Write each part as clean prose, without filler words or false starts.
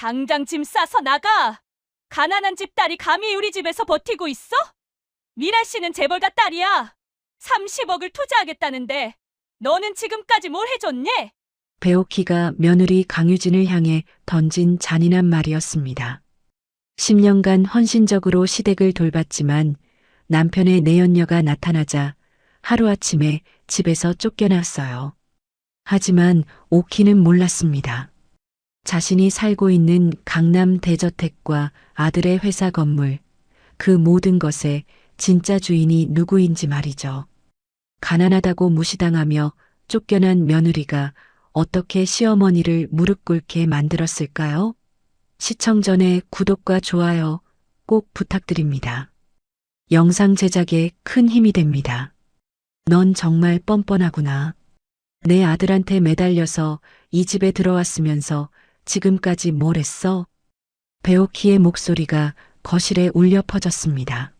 당장 짐 싸서 나가! 가난한 집 딸이 감히 우리 집에서 버티고 있어? 미란 씨는 재벌가 딸이야. 30억을 투자하겠다는데 너는 지금까지 뭘 해줬니? 배옥희가 며느리 강유진을 향해 던진 잔인한 말이었습니다. 10년간 헌신적으로 시댁을 돌봤지만 남편의 내연녀가 나타나자 하루아침에 집에서 쫓겨났어요. 하지만 오키는 몰랐습니다. 자신이 살고 있는 강남 대저택과 아들의 회사 건물, 그 모든 것의 진짜 주인이 누구인지 말이죠. 가난하다고 무시당하며 쫓겨난 며느리가 어떻게 시어머니를 무릎 꿇게 만들었을까요? 시청 전에 구독과 좋아요 꼭 부탁드립니다. 영상 제작에 큰 힘이 됩니다. 넌 정말 뻔뻔하구나. 내 아들한테 매달려서 이 집에 들어왔으면서 지금까지 뭘 했어? 배오키의 목소리가 거실에 울려 퍼졌습니다.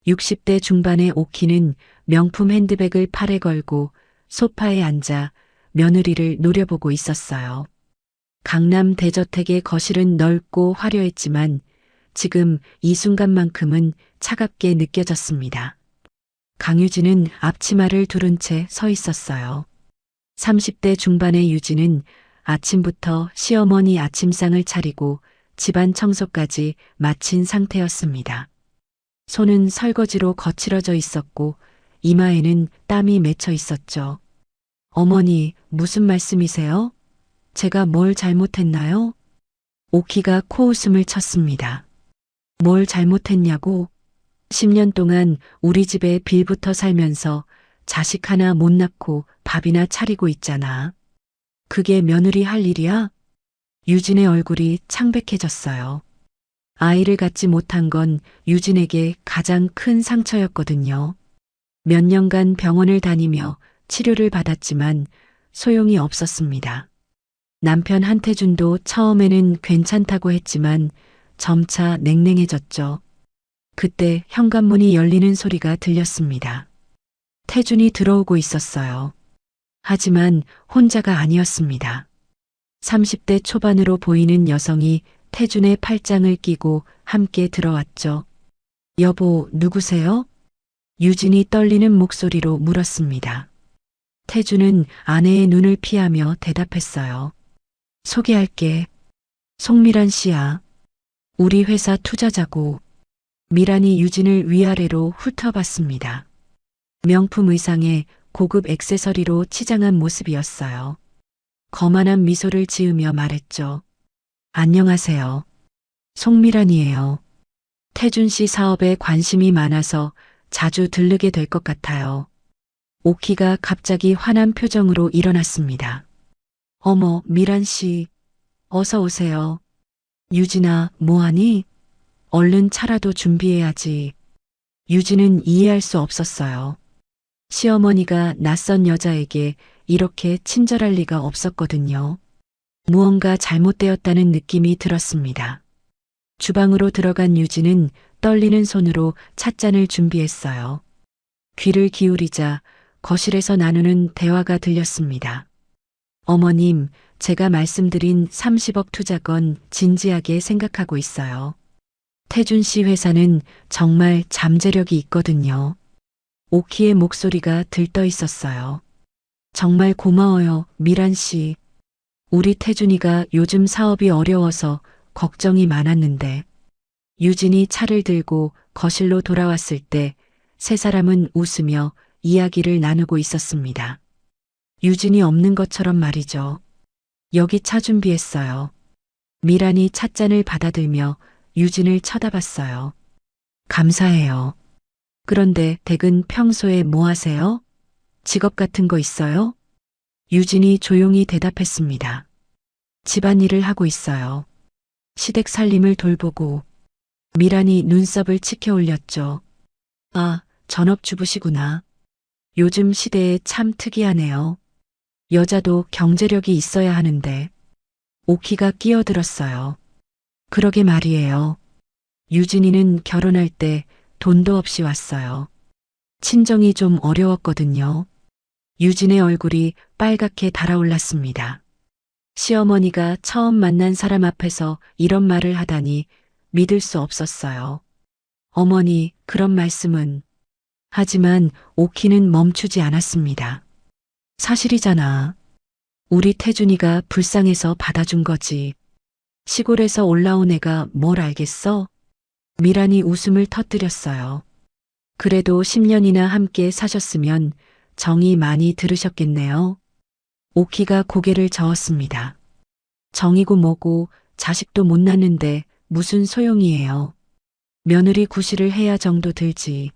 60대 중반의 오키는 명품 핸드백을 팔에 걸고 소파에 앉아 며느리를 노려보고 있었어요. 강남 대저택의 거실은 넓고 화려했지만 지금 이 순간만큼은 차갑게 느껴졌습니다. 강유진은 앞치마를 두른 채 서 있었어요. 30대 중반의 유진은 아침부터 시어머니 아침상을 차리고 집안 청소까지 마친 상태였습니다. 손은 설거지로 거칠어져 있었고 이마에는 땀이 맺혀 있었죠. 어머니, 무슨 말씀이세요? 제가 뭘 잘못했나요? 오키가 코웃음을 쳤습니다. 뭘 잘못했냐고? 10년 동안 우리 집에 빌부터 살면서 자식 하나 못 낳고 밥이나 차리고 있잖아. 그게 며느리 할 일이야? 유진의 얼굴이 창백해졌어요. 아이를 갖지 못한 건 유진에게 가장 큰 상처였거든요. 몇 년간 병원을 다니며 치료를 받았지만 소용이 없었습니다. 남편 한태준도 처음에는 괜찮다고 했지만 점차 냉랭해졌죠. 그때 현관문이 열리는 소리가 들렸습니다. 태준이 들어오고 있었어요. 하지만 혼자가 아니었습니다. 30대 초반으로 보이는 여성이 태준의 팔짱을 끼고 함께 들어왔죠. 여보, 누구세요? 유진이 떨리는 목소리로 물었습니다. 태준은 아내의 눈을 피하며 대답했어요. 소개할게. 송미란 씨야. 우리 회사 투자자고. 미란이 유진을 위아래로 훑어봤습니다. 명품 의상에 고급 액세서리로 치장한 모습이었어요. 거만한 미소를 지으며 말했죠. 안녕하세요. 송미란이에요. 태준 씨 사업에 관심이 많아서 자주 들르게 될 것 같아요. 오키가 갑자기 화난 표정으로 일어났습니다. 어머, 미란 씨. 어서 오세요. 유진아, 뭐하니? 얼른 차라도 준비해야지. 유진은 이해할 수 없었어요. 시어머니가 낯선 여자에게 이렇게 친절할 리가 없었거든요. 무언가 잘못되었다는 느낌이 들었습니다. 주방으로 들어간 유진은 떨리는 손으로 찻잔을 준비했어요. 귀를 기울이자 거실에서 나누는 대화가 들렸습니다. 어머님, 제가 말씀드린 30억 투자건 진지하게 생각하고 있어요. 태준 씨 회사는 정말 잠재력이 있거든요. 오키의 목소리가 들떠 있었어요. 정말 고마워요, 미란 씨. 우리 태준이가 요즘 사업이 어려워서 걱정이 많았는데. 유진이 차를 들고 거실로 돌아왔을 때 세 사람은 웃으며 이야기를 나누고 있었습니다. 유진이 없는 것처럼 말이죠. 여기 차 준비했어요. 미란이 찻잔을 받아들며 유진을 쳐다봤어요. 감사해요. 그런데 댁은 평소에 뭐 하세요? 직업 같은 거 있어요? 유진이 조용히 대답했습니다. 집안일을 하고 있어요. 시댁 살림을 돌보고. 미란이 눈썹을 치켜 올렸죠. 아, 전업주부시구나. 요즘 시대에 참 특이하네요. 여자도 경제력이 있어야 하는데. 오키가 끼어들었어요. 그러게 말이에요. 유진이는 결혼할 때 돈도 없이 왔어요. 친정이 좀 어려웠거든요. 유진의 얼굴이 빨갛게 달아올랐습니다. 시어머니가 처음 만난 사람 앞에서 이런 말을 하다니 믿을 수 없었어요. 어머니, 그런 말씀은. 하지만 오키는 멈추지 않았습니다. 사실이잖아. 우리 태준이가 불쌍해서 받아준 거지. 시골에서 올라온 애가 뭘 알겠어? 미란이 웃음을 터뜨렸어요. 그래도 10년이나 함께 사셨으면 정이 많이 들으셨겠네요. 오키가 고개를 저었습니다. 정이고 뭐고 자식도 못 낳는데 무슨 소용이에요. 며느리 구실을 해야 정도 들지.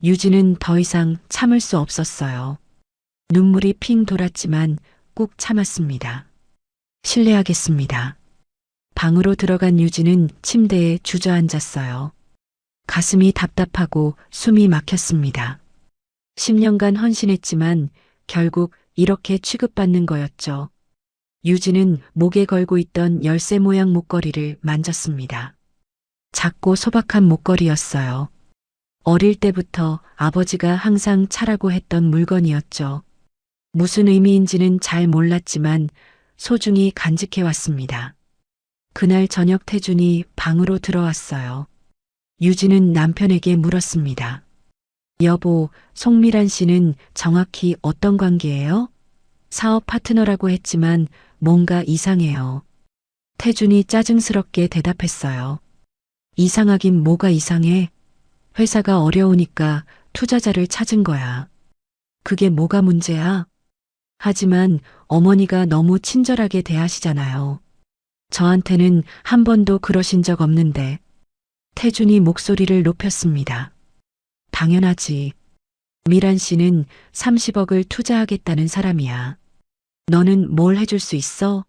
유진은 더 이상 참을 수 없었어요. 눈물이 핑 돌았지만 꾹 참았습니다. 실례하겠습니다. 방으로 들어간 유진은 침대에 주저앉았어요. 가슴이 답답하고 숨이 막혔습니다. 10년간 헌신했지만 결국 이렇게 취급받는 거였죠. 유진은 목에 걸고 있던 열쇠 모양 목걸이를 만졌습니다. 작고 소박한 목걸이였어요. 어릴 때부터 아버지가 항상 차라고 했던 물건이었죠. 무슨 의미인지는 잘 몰랐지만 소중히 간직해왔습니다. 그날 저녁 태준이 방으로 들어왔어요. 유진은 남편에게 물었습니다. 여보, 송미란 씨는 정확히 어떤 관계예요? 사업 파트너라고 했지만 뭔가 이상해요. 태준이 짜증스럽게 대답했어요. 이상하긴 뭐가 이상해? 회사가 어려우니까 투자자를 찾은 거야. 그게 뭐가 문제야? 하지만 어머니가 너무 친절하게 대하시잖아요. 저한테는 한 번도 그러신 적 없는데. 태준이 목소리를 높였습니다. 당연하지. 미란 씨는 30억을 투자하겠다는 사람이야. 너는 뭘 해줄 수 있어?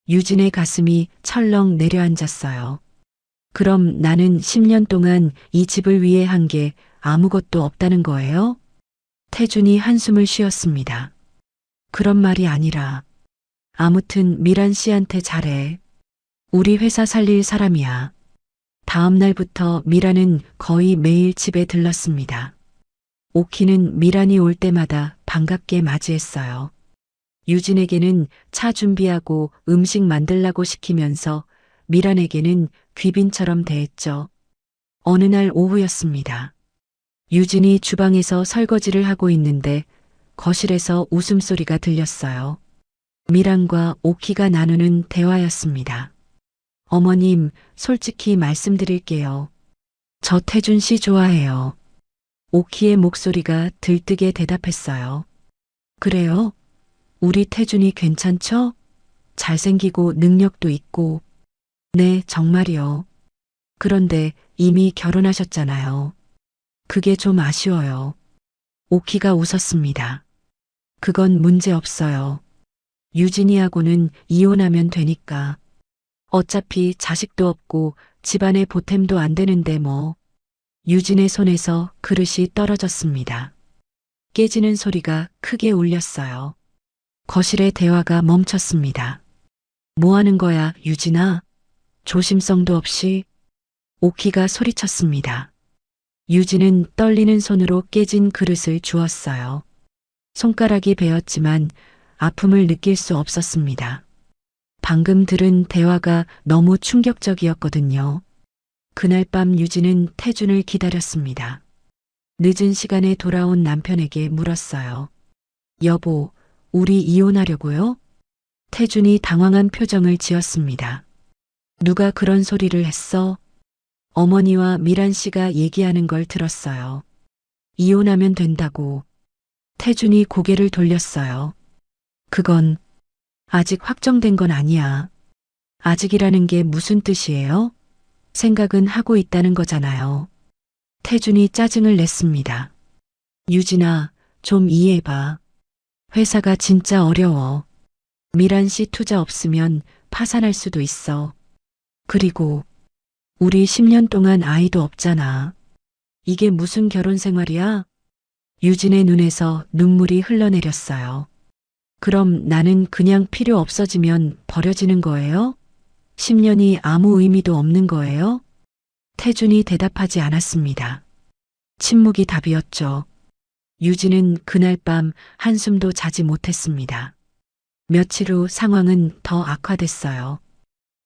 유진의 가슴이 철렁 내려앉았어요. 그럼 나는 10년 동안 이 집을 위해 한 게 아무것도 없다는 거예요? 태준이 한숨을 쉬었습니다. 그런 말이 아니라. 아무튼 미란 씨한테 잘해. 우리 회사 살릴 사람이야. 다음 날부터 미란은 거의 매일 집에 들렀습니다. 오키는 미란이 올 때마다 반갑게 맞이했어요. 유진에게는 차 준비하고 음식 만들라고 시키면서 미란에게는 귀빈처럼 대했죠. 어느 날 오후였습니다. 유진이 주방에서 설거지를 하고 있는데 거실에서 웃음소리가 들렸어요. 미란과 오키가 나누는 대화였습니다. 어머님, 솔직히 말씀드릴게요. 저 태준 씨 좋아해요. 오키의 목소리가 들뜨게 대답했어요. 그래요? 우리 태준이 괜찮죠? 잘생기고 능력도 있고. 네, 정말이요. 그런데 이미 결혼하셨잖아요. 그게 좀 아쉬워요. 오키가 웃었습니다. 그건 문제 없어요. 유진이하고는 이혼하면 되니까. 어차피 자식도 없고 집안에 보탬도 안 되는데 뭐. 유진의 손에서 그릇이 떨어졌습니다. 깨지는 소리가 크게 울렸어요. 거실의 대화가 멈췄습니다. 뭐 하는 거야, 유진아? 조심성도 없이. 오키가 소리쳤습니다. 유진은 떨리는 손으로 깨진 그릇을 주었어요. 손가락이 베었지만 아픔을 느낄 수 없었습니다. 방금 들은 대화가 너무 충격적이었거든요. 그날 밤 유진은 태준을 기다렸습니다. 늦은 시간에 돌아온 남편에게 물었어요. 여보, 우리 이혼하려고요? 태준이 당황한 표정을 지었습니다. 누가 그런 소리를 했어? 어머니와 미란 씨가 얘기하는 걸 들었어요. 이혼하면 된다고. 태준이 고개를 돌렸어요. 그건 아직 확정된 건 아니야. 아직이라는 게 무슨 뜻이에요? 생각은 하고 있다는 거잖아요. 태준이 짜증을 냈습니다. 유진아, 좀 이해해봐. 회사가 진짜 어려워. 미란 씨 투자 없으면 파산할 수도 있어. 그리고 우리 10년 동안 아이도 없잖아. 이게 무슨 결혼 생활이야? 유진의 눈에서 눈물이 흘러내렸어요. 그럼 나는 그냥 필요 없어지면 버려지는 거예요? 10년이 아무 의미도 없는 거예요? 태준이 대답하지 않았습니다. 침묵이 답이었죠. 유진은 그날 밤 한숨도 자지 못했습니다. 며칠 후 상황은 더 악화됐어요.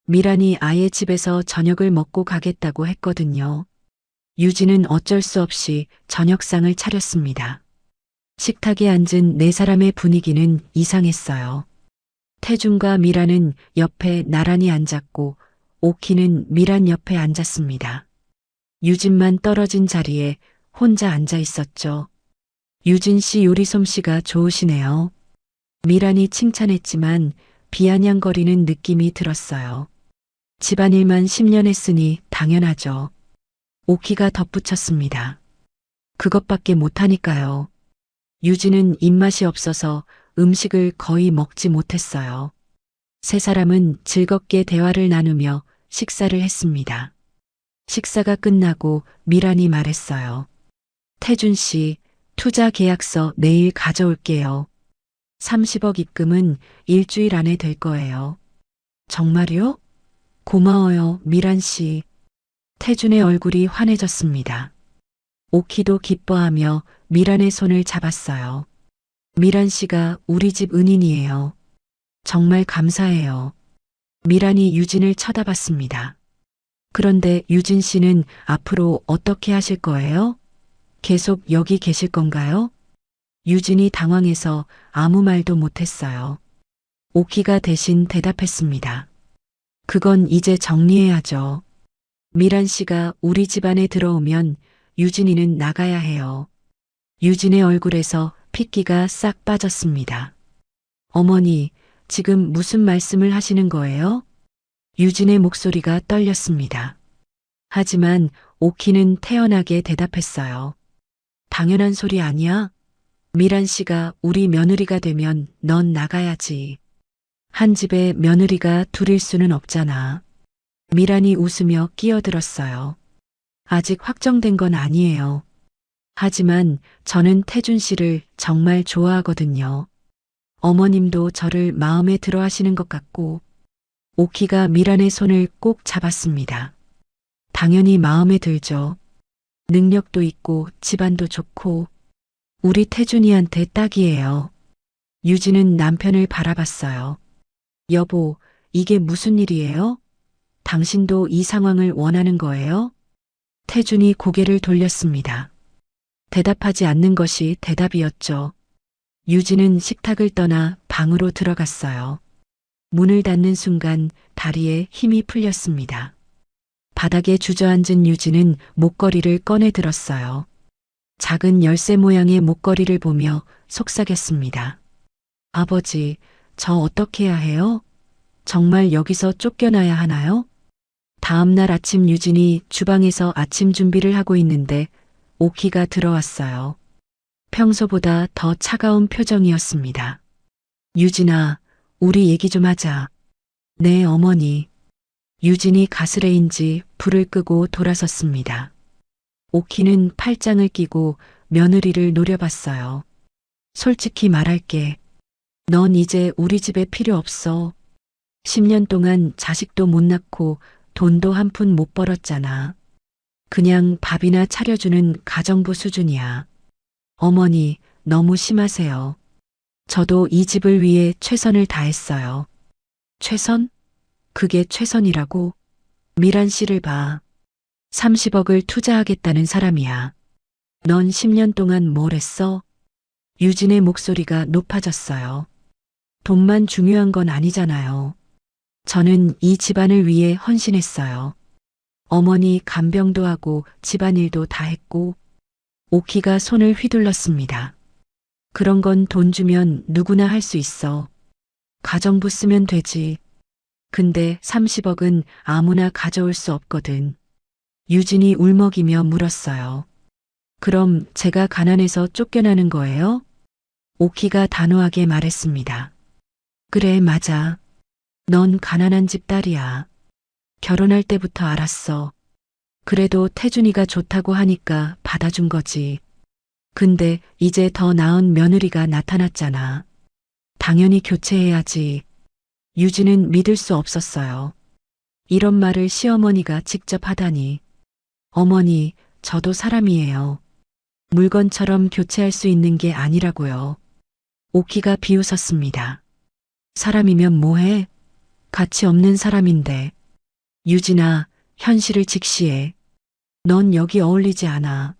미란이 아예 집에서 저녁을 먹고 가겠다고 했거든요. 유진은 어쩔 수 없이 저녁상을 차렸습니다. 식탁에 앉은 네 사람의 분위기는 이상했어요. 태준과 미란은 옆에 나란히 앉았고 오키는 미란 옆에 앉았습니다. 유진만 떨어진 자리에 혼자 앉아 있었죠. 유진 씨 요리 솜씨가 좋으시네요. 미란이 칭찬했지만 비아냥거리는 느낌이 들었어요. 집안일만 10년 했으니 당연하죠. 오키가 덧붙였습니다. 그것밖에 못하니까요. 유진은 입맛이 없어서 음식을 거의 먹지 못했어요. 세 사람은 즐겁게 대화를 나누며 식사를 했습니다. 식사가 끝나고 미란이 말했어요. 태준 씨, 투자 계약서 내일 가져올게요. 30억 입금은 일주일 안에 될 거예요. 정말요? 고마워요, 미란 씨. 태준의 얼굴이 환해졌습니다. 오키도 기뻐하며 미란의 손을 잡았어요. 미란 씨가 우리 집 은인이에요. 정말 감사해요. 미란이 유진을 쳐다봤습니다. 그런데 유진 씨는 앞으로 어떻게 하실 거예요? 계속 여기 계실 건가요? 유진이 당황해서 아무 말도 못했어요. 오키가 대신 대답했습니다. 그건 이제 정리해야죠. 미란 씨가 우리 집안에 들어오면 유진이는 나가야 해요. 유진의 얼굴에서 핏기가 싹 빠졌습니다. 어머니, 지금 무슨 말씀을 하시는 거예요? 유진의 목소리가 떨렸습니다. 하지만 오키는 태연하게 대답했어요. 당연한 소리 아니야? 미란 씨가 우리 며느리가 되면 넌 나가야지. 한 집에 며느리가 둘일 수는 없잖아. 미란이 웃으며 끼어들었어요. 아직 확정된 건 아니에요. 하지만 저는 태준 씨를 정말 좋아하거든요. 어머님도 저를 마음에 들어 하시는 것 같고, 오키가 미란의 손을 꼭 잡았습니다. 당연히 마음에 들죠. 능력도 있고 집안도 좋고 우리 태준이한테 딱이에요. 유진은 남편을 바라봤어요. 여보, 이게 무슨 일이에요? 당신도 이 상황을 원하는 거예요? 태준이 고개를 돌렸습니다. 대답하지 않는 것이 대답이었죠. 유진은 식탁을 떠나 방으로 들어갔어요. 문을 닫는 순간 다리에 힘이 풀렸습니다. 바닥에 주저앉은 유진은 목걸이를 꺼내 들었어요. 작은 열쇠 모양의 목걸이를 보며 속삭였습니다. 아버지, 저 어떻게 해야 해요? 정말 여기서 쫓겨나야 하나요? 다음 날 아침 유진이 주방에서 아침 준비를 하고 있는데 오키가 들어왔어요. 평소보다 더 차가운 표정이었습니다. 유진아, 우리 얘기 좀 하자. 네, 어머니. 유진이 가스레인지 불을 끄고 돌아섰습니다. 오키는 팔짱을 끼고 며느리를 노려봤어요. 솔직히 말할게. 넌 이제 우리 집에 필요 없어. 10년 동안 자식도 못 낳고 돈도 한 푼 못 벌었잖아. 그냥 밥이나 차려주는 가정부 수준이야. 어머니, 너무 심하세요. 저도 이 집을 위해 최선을 다했어요. 최선? 그게 최선이라고? 미란 씨를 봐. 30억을 투자하겠다는 사람이야. 넌 10년 동안 뭘 했어? 유진의 목소리가 높아졌어요. 돈만 중요한 건 아니잖아요. 저는 이 집안을 위해 헌신했어요. 어머니 간병도 하고 집안일도 다 했고, 오키가 손을 휘둘렀습니다. 그런 건 돈 주면 누구나 할 수 있어. 가정부 쓰면 되지. 근데 30억은 아무나 가져올 수 없거든. 유진이 울먹이며 물었어요. 그럼 제가 가난해서 쫓겨나는 거예요? 오키가 단호하게 말했습니다. 그래, 맞아. 넌 가난한 집 딸이야. 결혼할 때부터 알았어. 그래도 태준이가 좋다고 하니까 받아준 거지. 근데 이제 더 나은 며느리가 나타났잖아. 당연히 교체해야지. 유진은 믿을 수 없었어요. 이런 말을 시어머니가 직접 하다니. 어머니, 저도 사람이에요. 물건처럼 교체할 수 있는 게 아니라고요. 오키가 비웃었습니다. 사람이면 뭐해? 가치 없는 사람인데. 유진아, 현실을 직시해. 넌 여기 어울리지 않아.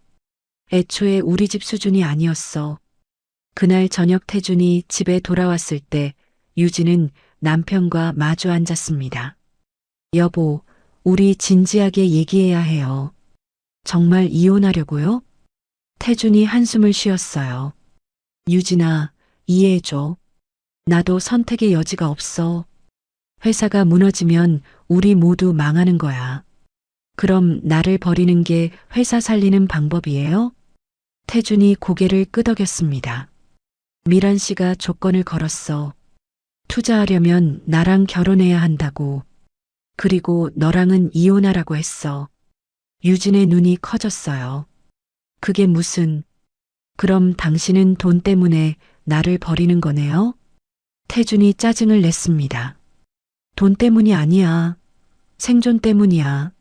애초에 우리 집 수준이 아니었어. 그날 저녁 태준이 집에 돌아왔을 때 유진은 남편과 마주 앉았습니다. 여보, 우리 진지하게 얘기해야 해요. 정말 이혼하려고요? 태준이 한숨을 쉬었어요. 유진아, 이해해줘. 나도 선택의 여지가 없어. 회사가 무너지면 우리 모두 망하는 거야. 그럼 나를 버리는 게 회사 살리는 방법이에요? 태준이 고개를 끄덕였습니다. 미란 씨가 조건을 걸었어. 투자하려면 나랑 결혼해야 한다고. 그리고 너랑은 이혼하라고 했어. 유진의 눈이 커졌어요. 그게 무슨... 그럼 당신은 돈 때문에 나를 버리는 거네요? 태준이 짜증을 냈습니다. 돈 때문이 아니야. 생존 때문이야.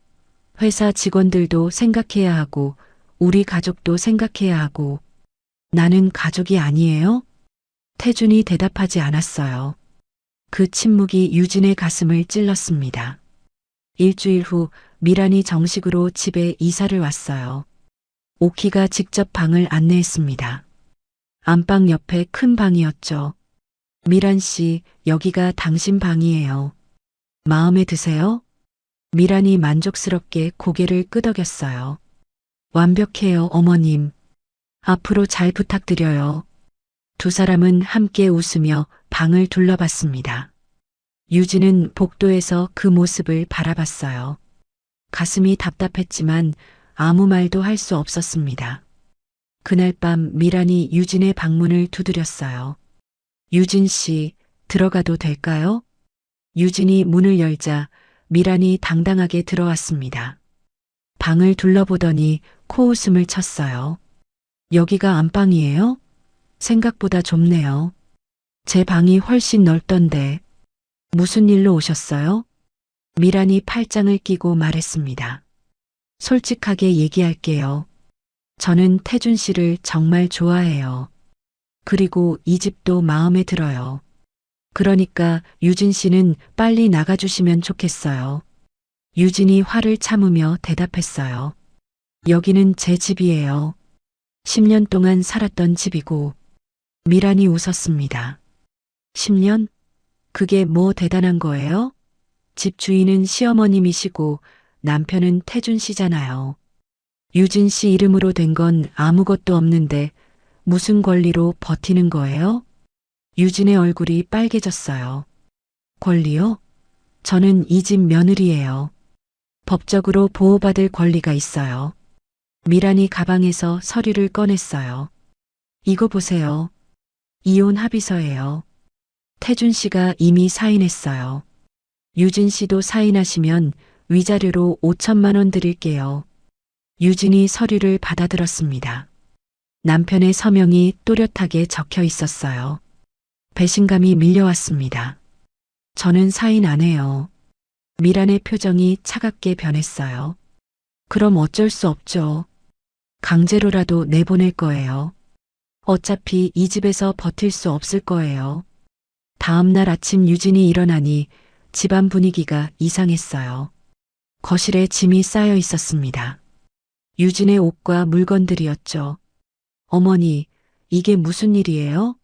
회사 직원들도 생각해야 하고 우리 가족도 생각해야 하고. 나는 가족이 아니에요? 태준이 대답하지 않았어요. 그 침묵이 유진의 가슴을 찔렀습니다. 일주일 후 미란이 정식으로 집에 이사를 왔어요. 오키가 직접 방을 안내했습니다. 안방 옆에 큰 방이었죠. 미란 씨, 여기가 당신 방이에요. 마음에 드세요? 미란이 만족스럽게 고개를 끄덕였어요. 완벽해요, 어머님. 앞으로 잘 부탁드려요. 두 사람은 함께 웃으며 방을 둘러봤습니다. 유진은 복도에서 그 모습을 바라봤어요. 가슴이 답답했지만 아무 말도 할 수 없었습니다. 그날 밤 미란이 유진의 방문을 두드렸어요. 유진 씨, 들어가도 될까요? 유진이 문을 열자 미란이 당당하게 들어왔습니다. 방을 둘러보더니 코웃음을 쳤어요. 여기가 안방이에요? 생각보다 좁네요. 제 방이 훨씬 넓던데. 무슨 일로 오셨어요? 미란이 팔짱을 끼고 말했습니다. 솔직하게 얘기할게요. 저는 태준 씨를 정말 좋아해요. 그리고 이 집도 마음에 들어요. 그러니까 유진 씨는 빨리 나가주시면 좋겠어요. 유진이 화를 참으며 대답했어요. 여기는 제 집이에요. 10년 동안 살았던 집이고. 미란이 웃었습니다. 10년? 그게 뭐 대단한 거예요? 집 주인은 시어머님이시고 남편은 태준 씨잖아요. 유진 씨 이름으로 된 건 아무것도 없는데 무슨 권리로 버티는 거예요? 유진의 얼굴이 빨개졌어요. 권리요? 저는 이 집 며느리예요. 법적으로 보호받을 권리가 있어요. 미란이 가방에서 서류를 꺼냈어요. 이거 보세요. 이혼 합의서예요. 태준 씨가 이미 사인했어요. 유진 씨도 사인하시면 위자료로 5천만 원 드릴게요. 유진이 서류를 받아들었습니다. 남편의 서명이 또렷하게 적혀 있었어요. 배신감이 밀려왔습니다. 저는 사인 안 해요. 미란의 표정이 차갑게 변했어요. 그럼 어쩔 수 없죠. 강제로라도 내보낼 거예요. 어차피 이 집에서 버틸 수 없을 거예요. 다음 날 아침 유진이 일어나니 집안 분위기가 이상했어요. 거실에 짐이 쌓여 있었습니다. 유진의 옷과 물건들이었죠. 어머니, 이게 무슨 일이에요?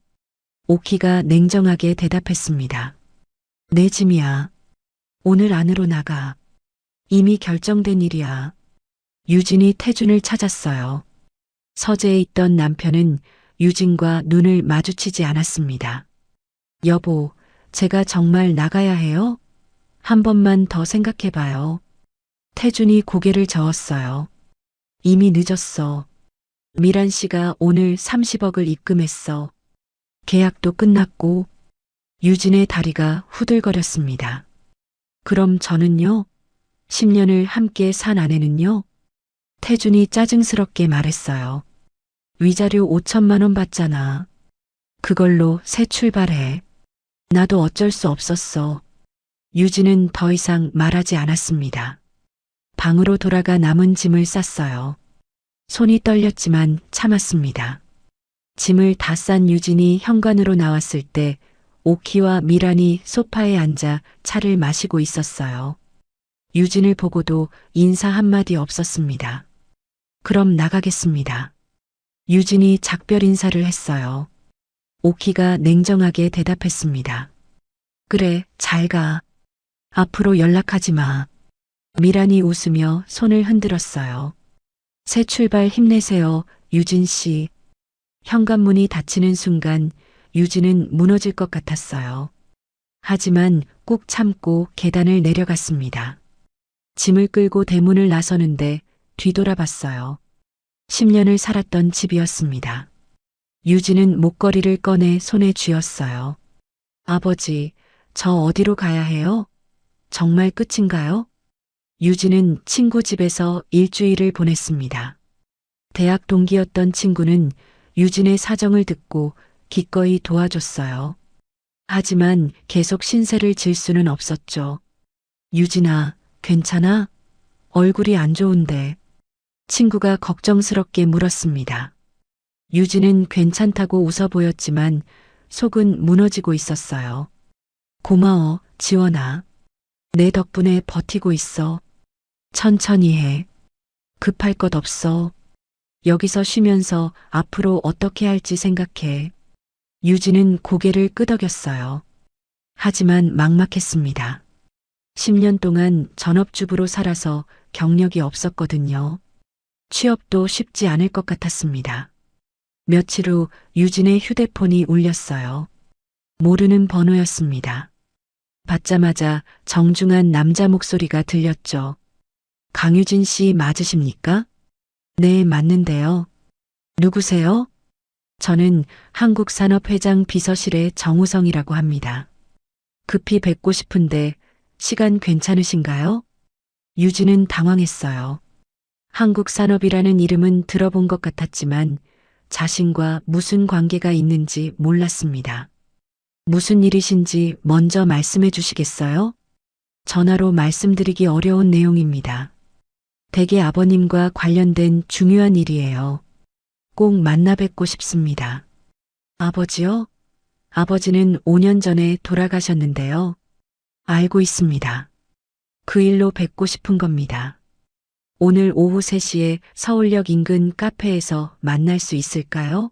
오키가 냉정하게 대답했습니다. 내 짐이야. 오늘 안으로 나가. 이미 결정된 일이야. 유진이 태준을 찾았어요. 서재에 있던 남편은 유진과 눈을 마주치지 않았습니다. 여보, 제가 정말 나가야 해요? 한 번만 더 생각해봐요. 태준이 고개를 저었어요. 이미 늦었어. 미란 씨가 오늘 30억을 입금했어. 계약도 끝났고. 유진의 다리가 후들거렸습니다. 그럼 저는요? 10년을 함께 산 아내는요? 태준이 짜증스럽게 말했어요. 위자료 5천만 원 받잖아. 그걸로 새 출발해. 나도 어쩔 수 없었어. 유진은 더 이상 말하지 않았습니다. 방으로 돌아가 남은 짐을 쌌어요. 손이 떨렸지만 참았습니다. 짐을 다 싼 유진이 현관으로 나왔을 때 오키와 미란이 소파에 앉아 차를 마시고 있었어요. 유진을 보고도 인사 한마디 없었습니다. 그럼 나가겠습니다. 유진이 작별 인사를 했어요. 오키가 냉정하게 대답했습니다. 그래, 잘 가. 앞으로 연락하지 마. 미란이 웃으며 손을 흔들었어요. 새 출발 힘내세요, 유진 씨. 현관문이 닫히는 순간 유진은 무너질 것 같았어요. 하지만 꾹 참고 계단을 내려갔습니다. 짐을 끌고 대문을 나서는데 뒤돌아봤어요. 10년을 살았던 집이었습니다. 유진은 목걸이를 꺼내 손에 쥐었어요. 아버지, 저 어디로 가야 해요? 정말 끝인가요? 유진은 친구 집에서 일주일을 보냈습니다. 대학 동기였던 친구는 유진의 사정을 듣고 기꺼이 도와줬어요. 하지만 계속 신세를 질 수는 없었죠. 유진아, 괜찮아? 얼굴이 안 좋은데. 친구가 걱정스럽게 물었습니다. 유진은 괜찮다고 웃어 보였지만 속은 무너지고 있었어요. 고마워, 지원아. 내 덕분에 버티고 있어. 천천히 해. 급할 것 없어. 여기서 쉬면서 앞으로 어떻게 할지 생각해. 유진은 고개를 끄덕였어요. 하지만 막막했습니다. 10년 동안 전업주부로 살아서 경력이 없었거든요. 취업도 쉽지 않을 것 같았습니다. 며칠 후 유진의 휴대폰이 울렸어요. 모르는 번호였습니다. 받자마자 정중한 남자 목소리가 들렸죠. 강유진 씨 맞으십니까? 네, 맞는데요. 누구세요? 저는 한국산업회장 비서실의 정우성이라고 합니다. 급히 뵙고 싶은데 시간 괜찮으신가요? 유진은 당황했어요. 한국산업이라는 이름은 들어본 것 같았지만 자신과 무슨 관계가 있는지 몰랐습니다. 무슨 일이신지 먼저 말씀해 주시겠어요? 전화로 말씀드리기 어려운 내용입니다. 댁의 아버님과 관련된 중요한 일이에요. 꼭 만나 뵙고 싶습니다. 아버지요? 아버지는 5년 전에 돌아가셨는데요. 알고 있습니다. 그 일로 뵙고 싶은 겁니다. 오늘 오후 3시에 서울역 인근 카페에서 만날 수 있을까요?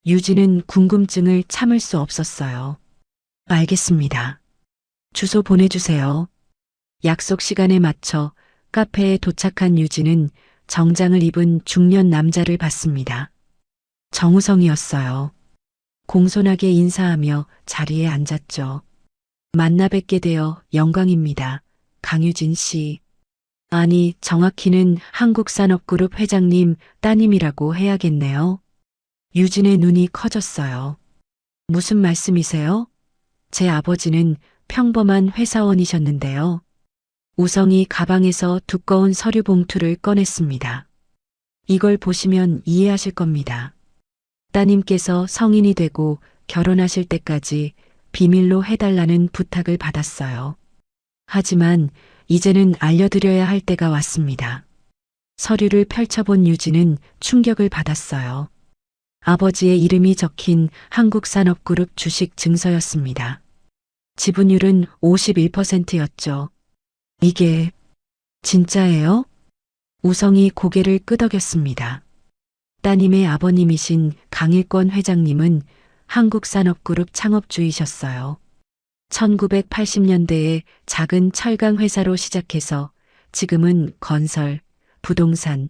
유진은 궁금증을 참을 수 없었어요. 알겠습니다. 주소 보내주세요. 약속 시간에 맞춰 카페에 도착한 유진은 정장을 입은 중년 남자를 봤습니다. 정우성이었어요. 공손하게 인사하며 자리에 앉았죠. 만나 뵙게 되어 영광입니다. 강유진 씨. 아니, 정확히는 한국산업그룹 회장님 따님이라고 해야겠네요. 유진의 눈이 커졌어요. 무슨 말씀이세요? 제 아버지는 평범한 회사원이셨는데요. 우성이 가방에서 두꺼운 서류 봉투를 꺼냈습니다. 이걸 보시면 이해하실 겁니다. 따님께서 성인이 되고 결혼하실 때까지 비밀로 해달라는 부탁을 받았어요. 하지만 이제는 알려드려야 할 때가 왔습니다. 서류를 펼쳐본 유진은 충격을 받았어요. 아버지의 이름이 적힌 한국산업그룹 주식 증서였습니다. 지분율은 51%였죠. 이게 진짜예요? 우성이 고개를 끄덕였습니다. 따님의 아버님이신 강일권 회장님은 한국산업그룹 창업주이셨어요. 1980년대에 작은 철강 회사로 시작해서 지금은 건설, 부동산,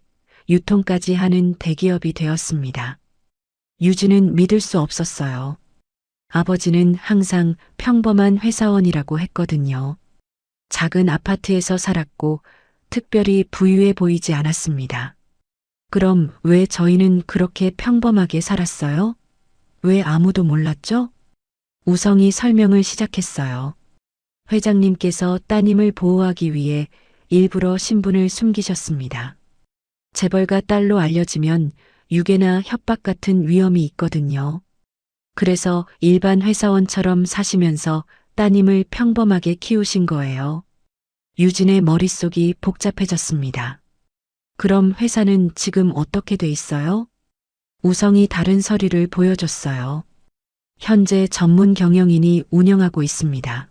유통까지 하는 대기업이 되었습니다. 유진은 믿을 수 없었어요. 아버지는 항상 평범한 회사원이라고 했거든요. 작은 아파트에서 살았고 특별히 부유해 보이지 않았습니다. 그럼 왜 저희는 그렇게 평범하게 살았어요? 왜 아무도 몰랐죠? 우성이 설명을 시작했어요. 회장님께서 따님을 보호하기 위해 일부러 신분을 숨기셨습니다. 재벌가 딸로 알려지면 유괴나 협박 같은 위험이 있거든요. 그래서 일반 회사원처럼 사시면서 따님을 평범하게 키우신 거예요. 유진의 머릿속이 복잡해졌습니다. 그럼 회사는 지금 어떻게 돼 있어요? 우성이 다른 서류를 보여줬어요. 현재 전문 경영인이 운영하고 있습니다.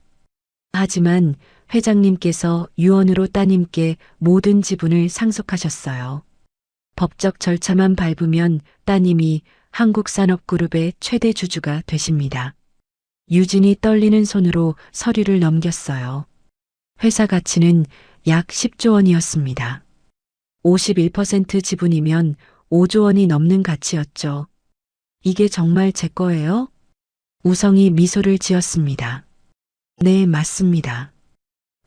하지만 회장님께서 유언으로 따님께 모든 지분을 상속하셨어요. 법적 절차만 밟으면 따님이 한국산업그룹의 최대 주주가 되십니다. 유진이 떨리는 손으로 서류를 넘겼어요. 회사 가치는 약 10조 원이었습니다. 51% 지분이면 5조 원이 넘는 가치였죠. 이게 정말 제 거예요? 우성이 미소를 지었습니다. 네, 맞습니다.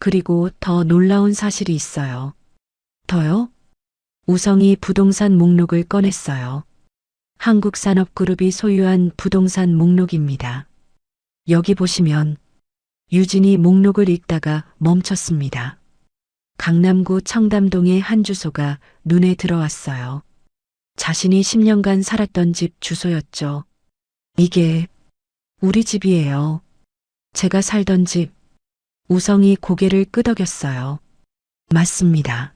그리고 더 놀라운 사실이 있어요. 더요? 우성이 부동산 목록을 꺼냈어요. 한국산업그룹이 소유한 부동산 목록입니다. 여기 보시면 유진이 목록을 읽다가 멈췄습니다. 강남구 청담동의 한 주소가 눈에 들어왔어요. 자신이 10년간 살았던 집 주소였죠. 이게 우리 집이에요. 제가 살던 집. 우성이 고개를 끄덕였어요. 맞습니다.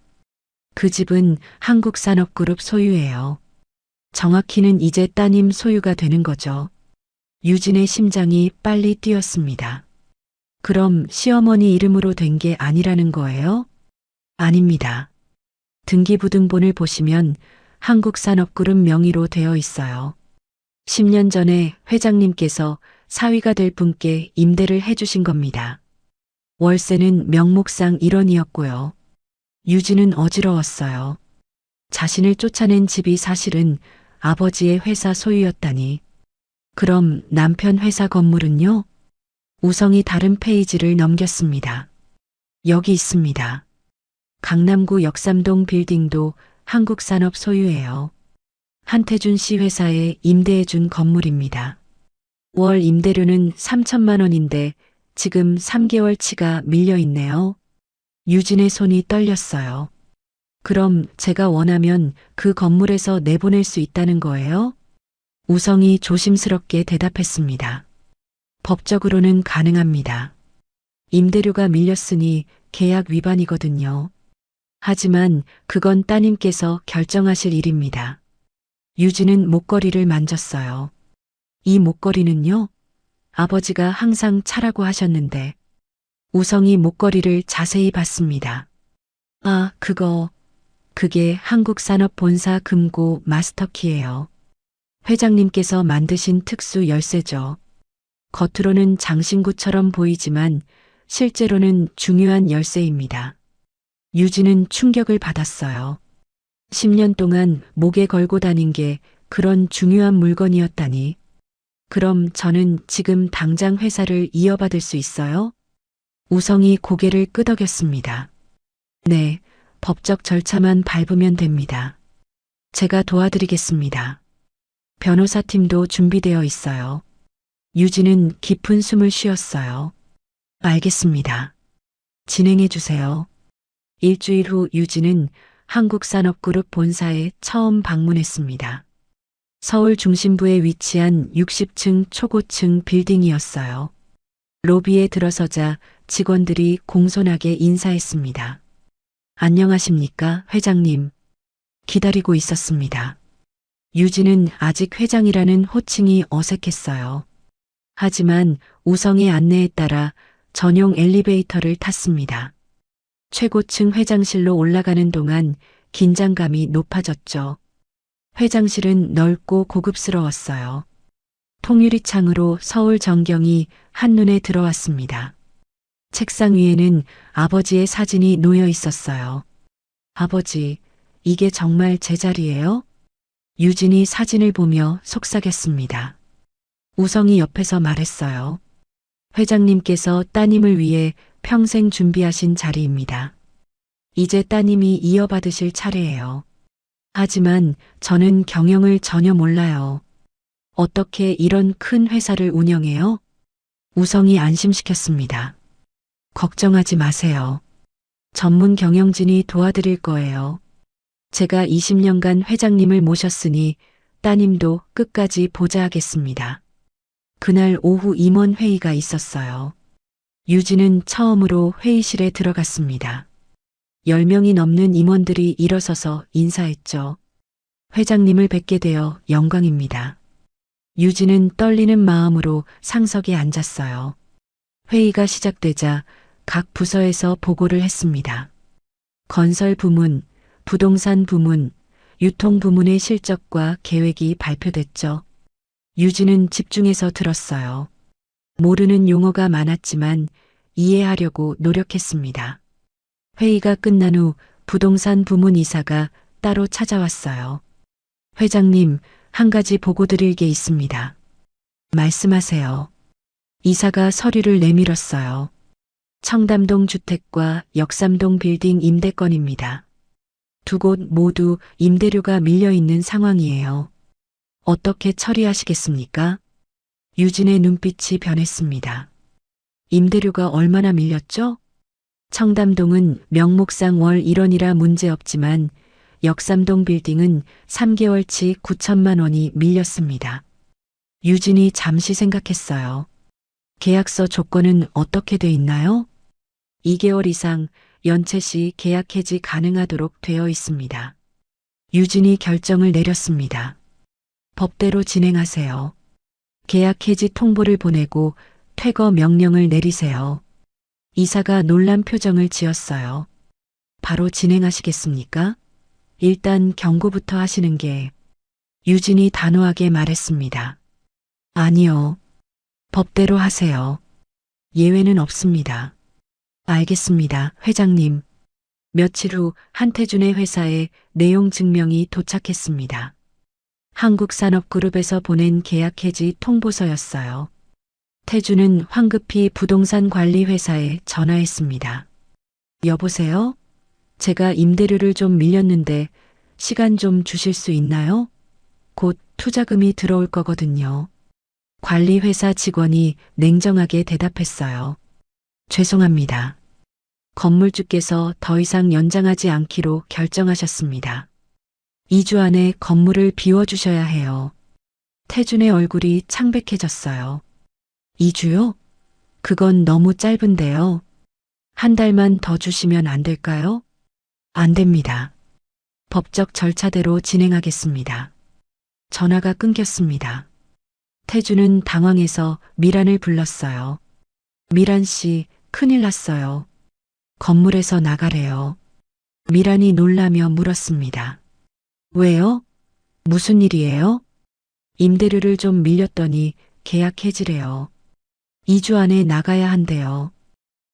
그 집은 한국산업그룹 소유예요. 정확히는 이제 따님 소유가 되는 거죠. 유진의 심장이 빨리 뛰었습니다. 그럼 시어머니 이름으로 된 게 아니라는 거예요? 아닙니다. 등기부등본을 보시면 한국산업그룹 명의로 되어 있어요. 10년 전에 회장님께서 사위가 될 분께 임대를 해주신 겁니다. 월세는 명목상 1원이었고요. 유진은 어지러웠어요. 자신을 쫓아낸 집이 사실은 아버지의 회사 소유였다니. 그럼 남편 회사 건물은요? 우성이 다른 페이지를 넘겼습니다. 여기 있습니다. 강남구 역삼동 빌딩도 한국산업 소유예요. 한태준 씨 회사에 임대해준 건물입니다. 월 임대료는 3천만 원인데 지금 3개월치가 밀려있네요. 유진의 손이 떨렸어요. 그럼 제가 원하면 그 건물에서 내보낼 수 있다는 거예요? 우성이 조심스럽게 대답했습니다. 법적으로는 가능합니다. 임대료가 밀렸으니 계약 위반이거든요. 하지만 그건 따님께서 결정하실 일입니다. 유진은 목걸이를 만졌어요. 이 목걸이는요? 아버지가 항상 차라고 하셨는데. 우성이 목걸이를 자세히 봤습니다. 아, 그게 한국산업본사 금고 마스터키예요. 회장님께서 만드신 특수 열쇠죠. 겉으로는 장신구처럼 보이지만 실제로는 중요한 열쇠입니다. 유진은 충격을 받았어요. 10년 동안 목에 걸고 다닌 게 그런 중요한 물건이었다니. 그럼 저는 지금 당장 회사를 이어받을 수 있어요? 우성이 고개를 끄덕였습니다. 네, 법적 절차만 밟으면 됩니다. 제가 도와드리겠습니다. 변호사팀도 준비되어 있어요. 유진은 깊은 숨을 쉬었어요. 알겠습니다. 진행해 주세요. 일주일 후 유진은 한국산업그룹 본사에 처음 방문했습니다. 서울 중심부에 위치한 60층 초고층 빌딩이었어요. 로비에 들어서자 직원들이 공손하게 인사했습니다. 안녕하십니까, 회장님. 기다리고 있었습니다. 유진은 아직 회장이라는 호칭이 어색했어요. 하지만 우성의 안내에 따라 전용 엘리베이터를 탔습니다. 최고층 회장실로 올라가는 동안 긴장감이 높아졌죠. 회장실은 넓고 고급스러웠어요. 통유리 창으로 서울 전경이 한눈에 들어왔습니다. 책상 위에는 아버지의 사진이 놓여 있었어요. 아버지, 이게 정말 제 자리예요? 유진이 사진을 보며 속삭였습니다. 우성이 옆에서 말했어요. 회장님께서 따님을 위해 평생 준비하신 자리입니다. 이제 따님이 이어받으실 차례예요. 하지만 저는 경영을 전혀 몰라요. 어떻게 이런 큰 회사를 운영해요? 우성이 안심시켰습니다. 걱정하지 마세요. 전문 경영진이 도와드릴 거예요. 제가 20년간 회장님을 모셨으니 따님도 끝까지 보좌하겠습니다. 그날 오후 임원 회의가 있었어요. 유진은 처음으로 회의실에 들어갔습니다. 10명이 넘는 임원들이 일어서서 인사했죠. 회장님을 뵙게 되어 영광입니다. 유진은 떨리는 마음으로 상석에 앉았어요. 회의가 시작되자 각 부서에서 보고를 했습니다. 건설 부문, 부동산 부문, 유통 부문의 실적과 계획이 발표됐죠. 유진은 집중해서 들었어요. 모르는 용어가 많았지만 이해하려고 노력했습니다. 회의가 끝난 후 부동산 부문 이사가 따로 찾아왔어요. 회장님, 한 가지 보고 드릴 게 있습니다. 말씀하세요. 이사가 서류를 내밀었어요. 청담동 주택과 역삼동 빌딩 임대권입니다. 두 곳 모두 임대료가 밀려 있는 상황이에요. 어떻게 처리하시겠습니까? 유진의 눈빛이 변했습니다. 임대료가 얼마나 밀렸죠? 청담동은 명목상 월 1원이라 문제없지만 역삼동 빌딩은 3개월치 9천만 원이 밀렸습니다. 유진이 잠시 생각했어요. 계약서 조건은 어떻게 돼 있나요? 2개월 이상 연체 시 계약 해지 가능하도록 되어 있습니다. 유진이 결정을 내렸습니다. 법대로 진행하세요. 계약 해지 통보를 보내고 퇴거 명령을 내리세요. 이사가 놀란 표정을 지었어요. 바로 진행하시겠습니까? 일단 경고부터 하시는 게. 유진이 단호하게 말했습니다. 아니요. 법대로 하세요. 예외는 없습니다. 알겠습니다, 회장님. 며칠 후 한태준의 회사에 내용 증명이 도착했습니다. 한국산업그룹에서 보낸 계약 해지 통보서였어요. 태준은 황급히 부동산 관리 회사에 전화했습니다. 여보세요? 제가 임대료를 좀 밀렸는데 시간 좀 주실 수 있나요? 곧 투자금이 들어올 거거든요. 관리회사 직원이 냉정하게 대답했어요. 죄송합니다. 건물주께서 더 이상 연장하지 않기로 결정하셨습니다. 2주 안에 건물을 비워주셔야 해요. 태준의 얼굴이 창백해졌어요. 2주요? 그건 너무 짧은데요. 한 달만 더 주시면 안 될까요? 안 됩니다. 법적 절차대로 진행하겠습니다. 전화가 끊겼습니다. 태준은 당황해서 미란을 불렀어요. 미란 씨, 큰일 났어요. 건물에서 나가래요. 미란이 놀라며 물었습니다. 왜요? 무슨 일이에요? 임대료를 좀 밀렸더니 계약 해지래요. 2주 안에 나가야 한대요.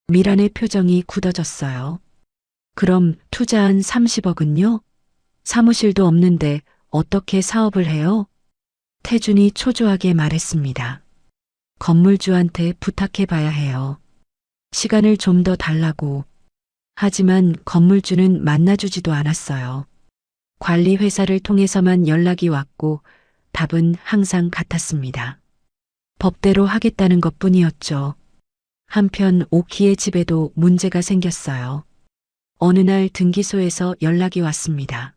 미란의 표정이 굳어졌어요. 그럼 투자한 30억은요? 사무실도 없는데 어떻게 사업을 해요? 태준이 초조하게 말했습니다. 건물주한테 부탁해 봐야 해요. 시간을 좀 더 달라고. 하지만 건물주는 만나주지도 않았어요. 관리회사를 통해서만 연락이 왔고 답은 항상 같았습니다. 법대로 하겠다는 것뿐이었죠. 한편 오키의 집에도 문제가 생겼어요. 어느 날 등기소에서 연락이 왔습니다.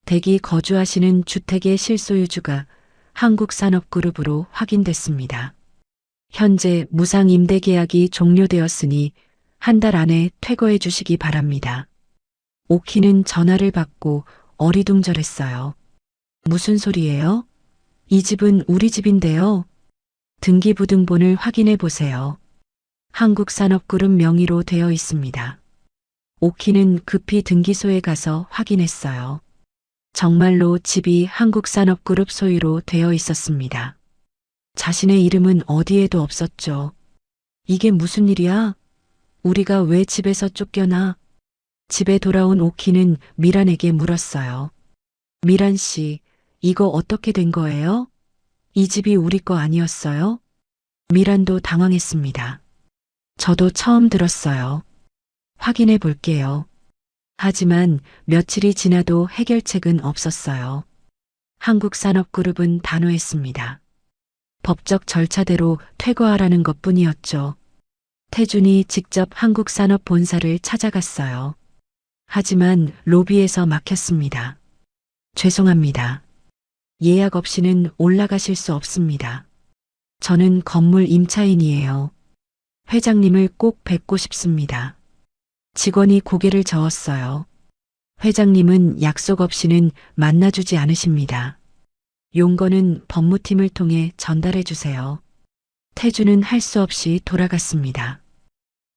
댁이 거주하시는 주택의 실소유주가 한국산업그룹으로 확인됐습니다. 현재 무상 임대 계약이 종료되었으니 한 달 안에 퇴거해 주시기 바랍니다. 오키는 전화를 받고 어리둥절했어요. 무슨 소리예요? 이 집은 우리 집인데요. 등기부등본을 확인해 보세요. 한국산업그룹 명의로 되어 있습니다. 오키는 급히 등기소에 가서 확인했어요. 정말로 집이 한국산업그룹 소유로 되어 있었습니다. 자신의 이름은 어디에도 없었죠. 이게 무슨 일이야? 우리가 왜 집에서 쫓겨나? 집에 돌아온 오키는 미란에게 물었어요. 미란 씨, 이거 어떻게 된 거예요? 이 집이 우리 거 아니었어요? 미란도 당황했습니다. 저도 처음 들었어요. 확인해 볼게요. 하지만 며칠이 지나도 해결책은 없었어요. 한국산업그룹은 단호했습니다. 법적 절차대로 퇴거하라는 것뿐이었죠. 태준이 직접 한국산업 본사를 찾아갔어요. 하지만 로비에서 막혔습니다. 죄송합니다. 예약 없이는 올라가실 수 없습니다. 저는 건물 임차인이에요. 회장님을 꼭 뵙고 싶습니다. 직원이 고개를 저었어요. 회장님은 약속 없이는 만나주지 않으십니다. 용건은 법무팀을 통해 전달해 주세요. 태주는 할 수 없이 돌아갔습니다.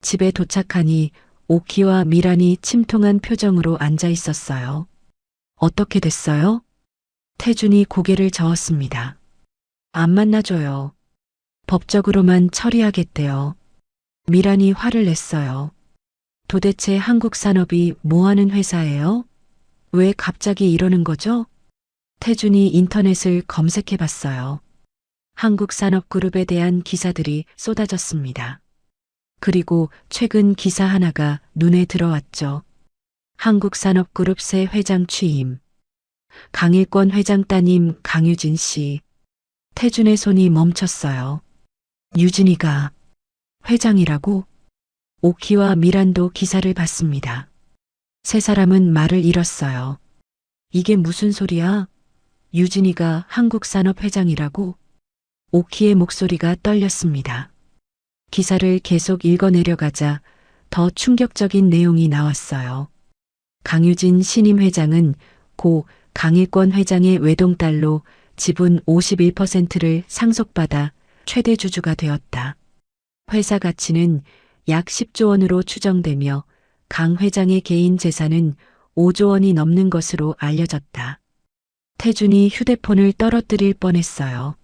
집에 도착하니 오키와 미란이 침통한 표정으로 앉아 있었어요. 어떻게 됐어요? 태준이 고개를 저었습니다. 안 만나줘요. 법적으로만 처리하겠대요. 미란이 화를 냈어요. 도대체 한국 산업이 뭐 하는 회사예요? 왜 갑자기 이러는 거죠? 태준이 인터넷을 검색해 봤어요. 한국산업그룹에 대한 기사들이 쏟아졌습니다. 그리고 최근 기사 하나가 눈에 들어왔죠. 한국산업그룹 새 회장 취임. 강일권 회장 따님 강유진 씨. 태준의 손이 멈췄어요. 유진이가 회장이라고? 오키와 미란도 기사를 봤습니다. 세 사람은 말을 잃었어요. 이게 무슨 소리야? 유진이가 한국산업회장이라고? 오키의 목소리가 떨렸습니다. 기사를 계속 읽어내려가자 더 충격적인 내용이 나왔어요. 강유진 신임 회장은 고 강일권 회장의 외동딸로 지분 51%를 상속받아 최대 주주가 되었다. 회사 가치는 약 10조 원으로 추정되며 강 회장의 개인 재산은 5조 원이 넘는 것으로 알려졌다. 태준이 휴대폰을 떨어뜨릴 뻔했어요.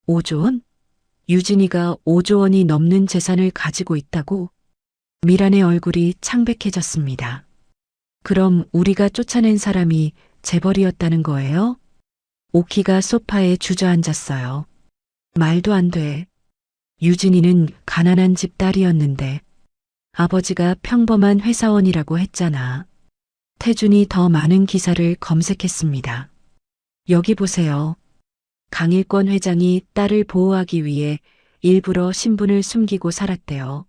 5조 원? 유진이가 5조 원이 넘는 재산을 가지고 있다고? 미란의 얼굴이 창백해졌습니다. 그럼 우리가 쫓아낸 사람이 재벌이었다는 거예요? 오키가 소파에 주저앉았어요. 말도 안 돼. 유진이는 가난한 집 딸이었는데 아버지가 평범한 회사원이라고 했잖아. 태준이 더 많은 기사를 검색했습니다. 여기 보세요. 강일권 회장이 딸을 보호하기 위해 일부러 신분을 숨기고 살았대요.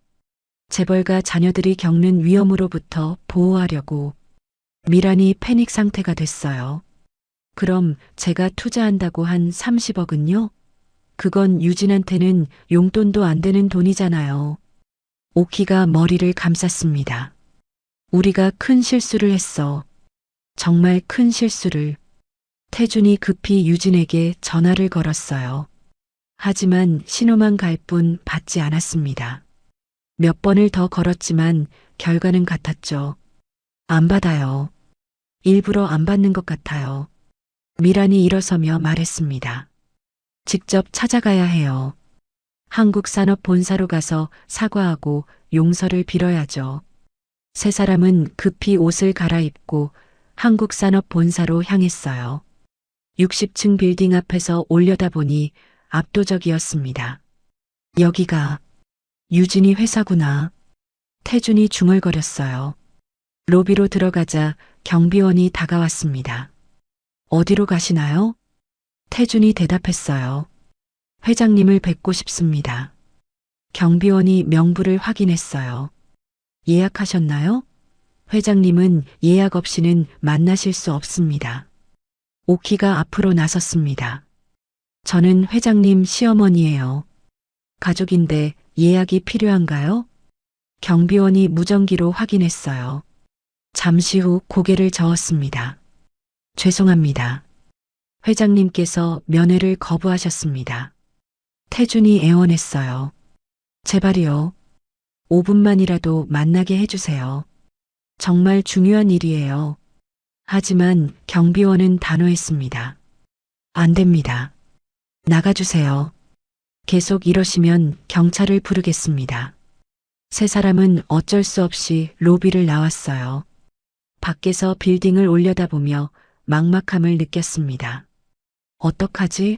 재벌가 자녀들이 겪는 위험으로부터 보호하려고. 미란이 패닉 상태가 됐어요. 그럼 제가 투자한다고 한 30억은요? 그건 유진한테는 용돈도 안 되는 돈이잖아요. 오키가 머리를 감쌌습니다. 우리가 큰 실수를 했어. 정말 큰 실수를. 태준이 급히 유진에게 전화를 걸었어요. 하지만 신호만 갈 뿐 받지 않았습니다. 몇 번을 더 걸었지만 결과는 같았죠. 안 받아요. 일부러 안 받는 것 같아요. 미란이 일어서며 말했습니다. 직접 찾아가야 해요. 한국산업 본사로 가서 사과하고 용서를 빌어야죠. 세 사람은 급히 옷을 갈아입고 한국산업 본사로 향했어요. 60층 빌딩 앞에서 올려다보니 압도적이었습니다. 여기가 유진이 회사구나. 태준이 중얼거렸어요. 로비로 들어가자 경비원이 다가왔습니다. 어디로 가시나요? 태준이 대답했어요. 회장님을 뵙고 싶습니다. 경비원이 명부를 확인했어요. 예약하셨나요? 회장님은 예약 없이는 만나실 수 없습니다. 오키가 앞으로 나섰습니다. 저는 회장님 시어머니예요. 가족인데 예약이 필요한가요? 경비원이 무전기로 확인했어요. 잠시 후 고개를 저었습니다. 죄송합니다. 회장님께서 면회를 거부하셨습니다. 태준이 애원했어요. 제발이요. 5분만이라도 만나게 해주세요. 정말 중요한 일이에요. 하지만 경비원은 단호했습니다. 안 됩니다. 나가주세요. 계속 이러시면 경찰을 부르겠습니다. 세 사람은 어쩔 수 없이 로비를 나왔어요. 밖에서 빌딩을 올려다보며 막막함을 느꼈습니다. 어떡하지?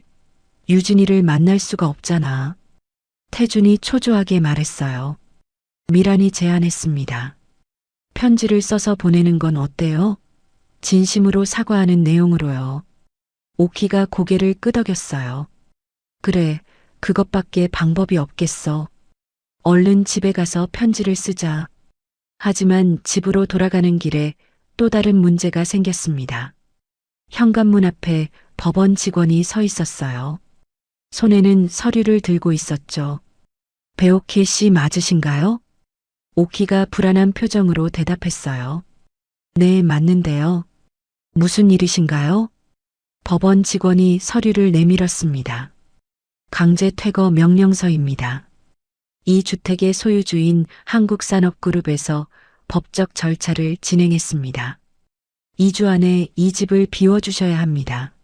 유진이를 만날 수가 없잖아. 태준이 초조하게 말했어요. 미란이 제안했습니다. 편지를 써서 보내는 건 어때요? 진심으로 사과하는 내용으로요. 오키가 고개를 끄덕였어요. 그래, 그것밖에 방법이 없겠어. 얼른 집에 가서 편지를 쓰자. 하지만 집으로 돌아가는 길에 또 다른 문제가 생겼습니다. 현관문 앞에 법원 직원이 서 있었어요. 손에는 서류를 들고 있었죠. 배오키 씨 맞으신가요? 오키가 불안한 표정으로 대답했어요. 네, 맞는데요. 무슨 일이신가요? 법원 직원이 서류를 내밀었습니다. 강제 퇴거 명령서입니다. 이 주택의 소유주인 한국산업그룹에서 법적 절차를 진행했습니다. 2주 안에 이 집을 비워주셔야 합니다.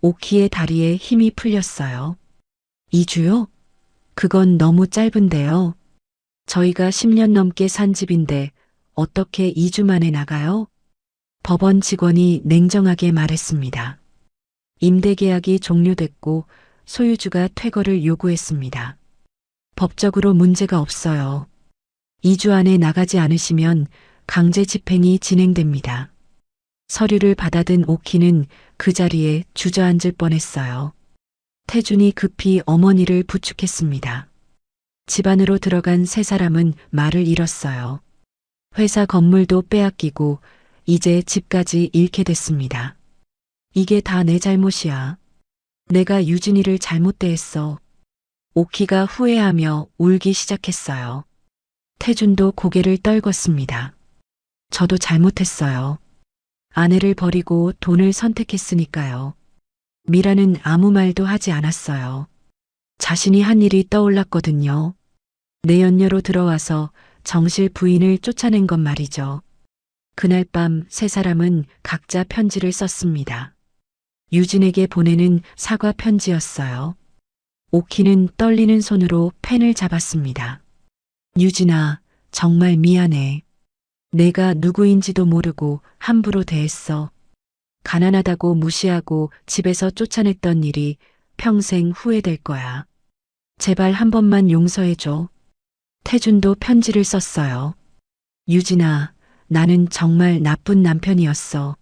오키의 다리에 힘이 풀렸어요. 2주요? 그건 너무 짧은데요. 저희가 10년 넘게 산 집인데 어떻게 2주 만에 나가요? 법원 직원이 냉정하게 말했습니다. 임대계약이 종료됐고 소유주가 퇴거를 요구했습니다. 법적으로 문제가 없어요. 2주 안에 나가지 않으시면 강제 집행이 진행됩니다. 서류를 받아든 오키는 그 자리에 주저앉을 뻔했어요. 태준이 급히 어머니를 부축했습니다. 집 안으로 들어간 세 사람은 말을 잃었어요. 회사 건물도 빼앗기고 이제 집까지 잃게 됐습니다. 이게 다 내 잘못이야. 내가 유진이를 잘못 대했어. 오키가 후회하며 울기 시작했어요. 태준도 고개를 떨궜습니다. 저도 잘못했어요. 아내를 버리고 돈을 선택했으니까요. 미라는 아무 말도 하지 않았어요. 자신이 한 일이 떠올랐거든요. 내연녀로 들어와서 정실 부인을 쫓아낸 것 말이죠. 그날 밤 세 사람은 각자 편지를 썼습니다. 유진에게 보내는 사과 편지였어요. 오키는 떨리는 손으로 펜을 잡았습니다. 유진아, 정말 미안해. 내가 누구인지도 모르고 함부로 대했어. 가난하다고 무시하고 집에서 쫓아냈던 일이 평생 후회될 거야. 제발 한 번만 용서해줘. 태준도 편지를 썼어요. 유진아, 나는 정말 나쁜 남편이었어.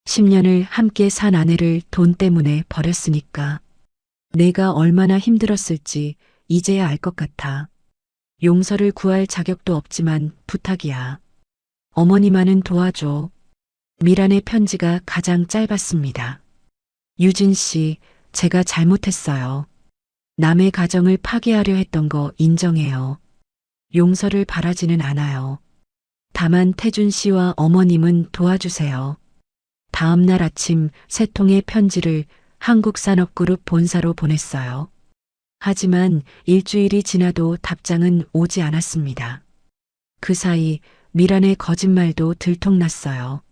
10년을 함께 산 아내를 돈 때문에 버렸으니까. 내가 얼마나 힘들었을지 이제야 알 것 같아. 용서를 구할 자격도 없지만 부탁이야. 어머니만은 도와줘. 미란의 편지가 가장 짧았습니다. 유진 씨, 제가 잘못했어요. 남의 가정을 파괴하려 했던 거 인정해요. 용서를 바라지는 않아요. 다만 태준 씨와 어머님은 도와주세요. 다음 날 아침 3통의 편지를 한국산업그룹 본사로 보냈어요. 하지만 일주일이 지나도 답장은 오지 않았습니다. 그 사이 미란의 거짓말도 들통났어요.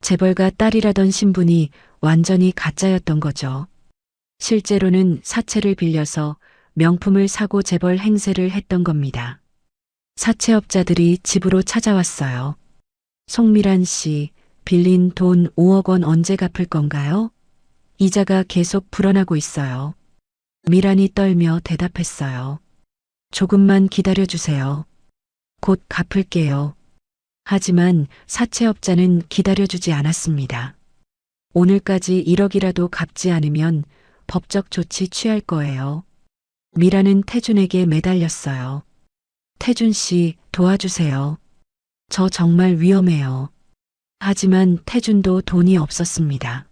재벌가 딸이라던 신분이 완전히 가짜였던 거죠. 실제로는 사채를 빌려서 명품을 사고 재벌 행세를 했던 겁니다. 사채업자들이 집으로 찾아왔어요. 송미란 씨, 빌린 돈 5억 원 언제 갚을 건가요? 이자가 계속 불어나고 있어요. 미란이 떨며 대답했어요. 조금만 기다려주세요. 곧 갚을게요. 하지만 사채업자는 기다려주지 않았습니다. 오늘까지 1억이라도 갚지 않으면 법적 조치 취할 거예요. 미라는 태준에게 매달렸어요. 태준 씨, 도와주세요. 저 정말 위험해요. 하지만 태준도 돈이 없었습니다.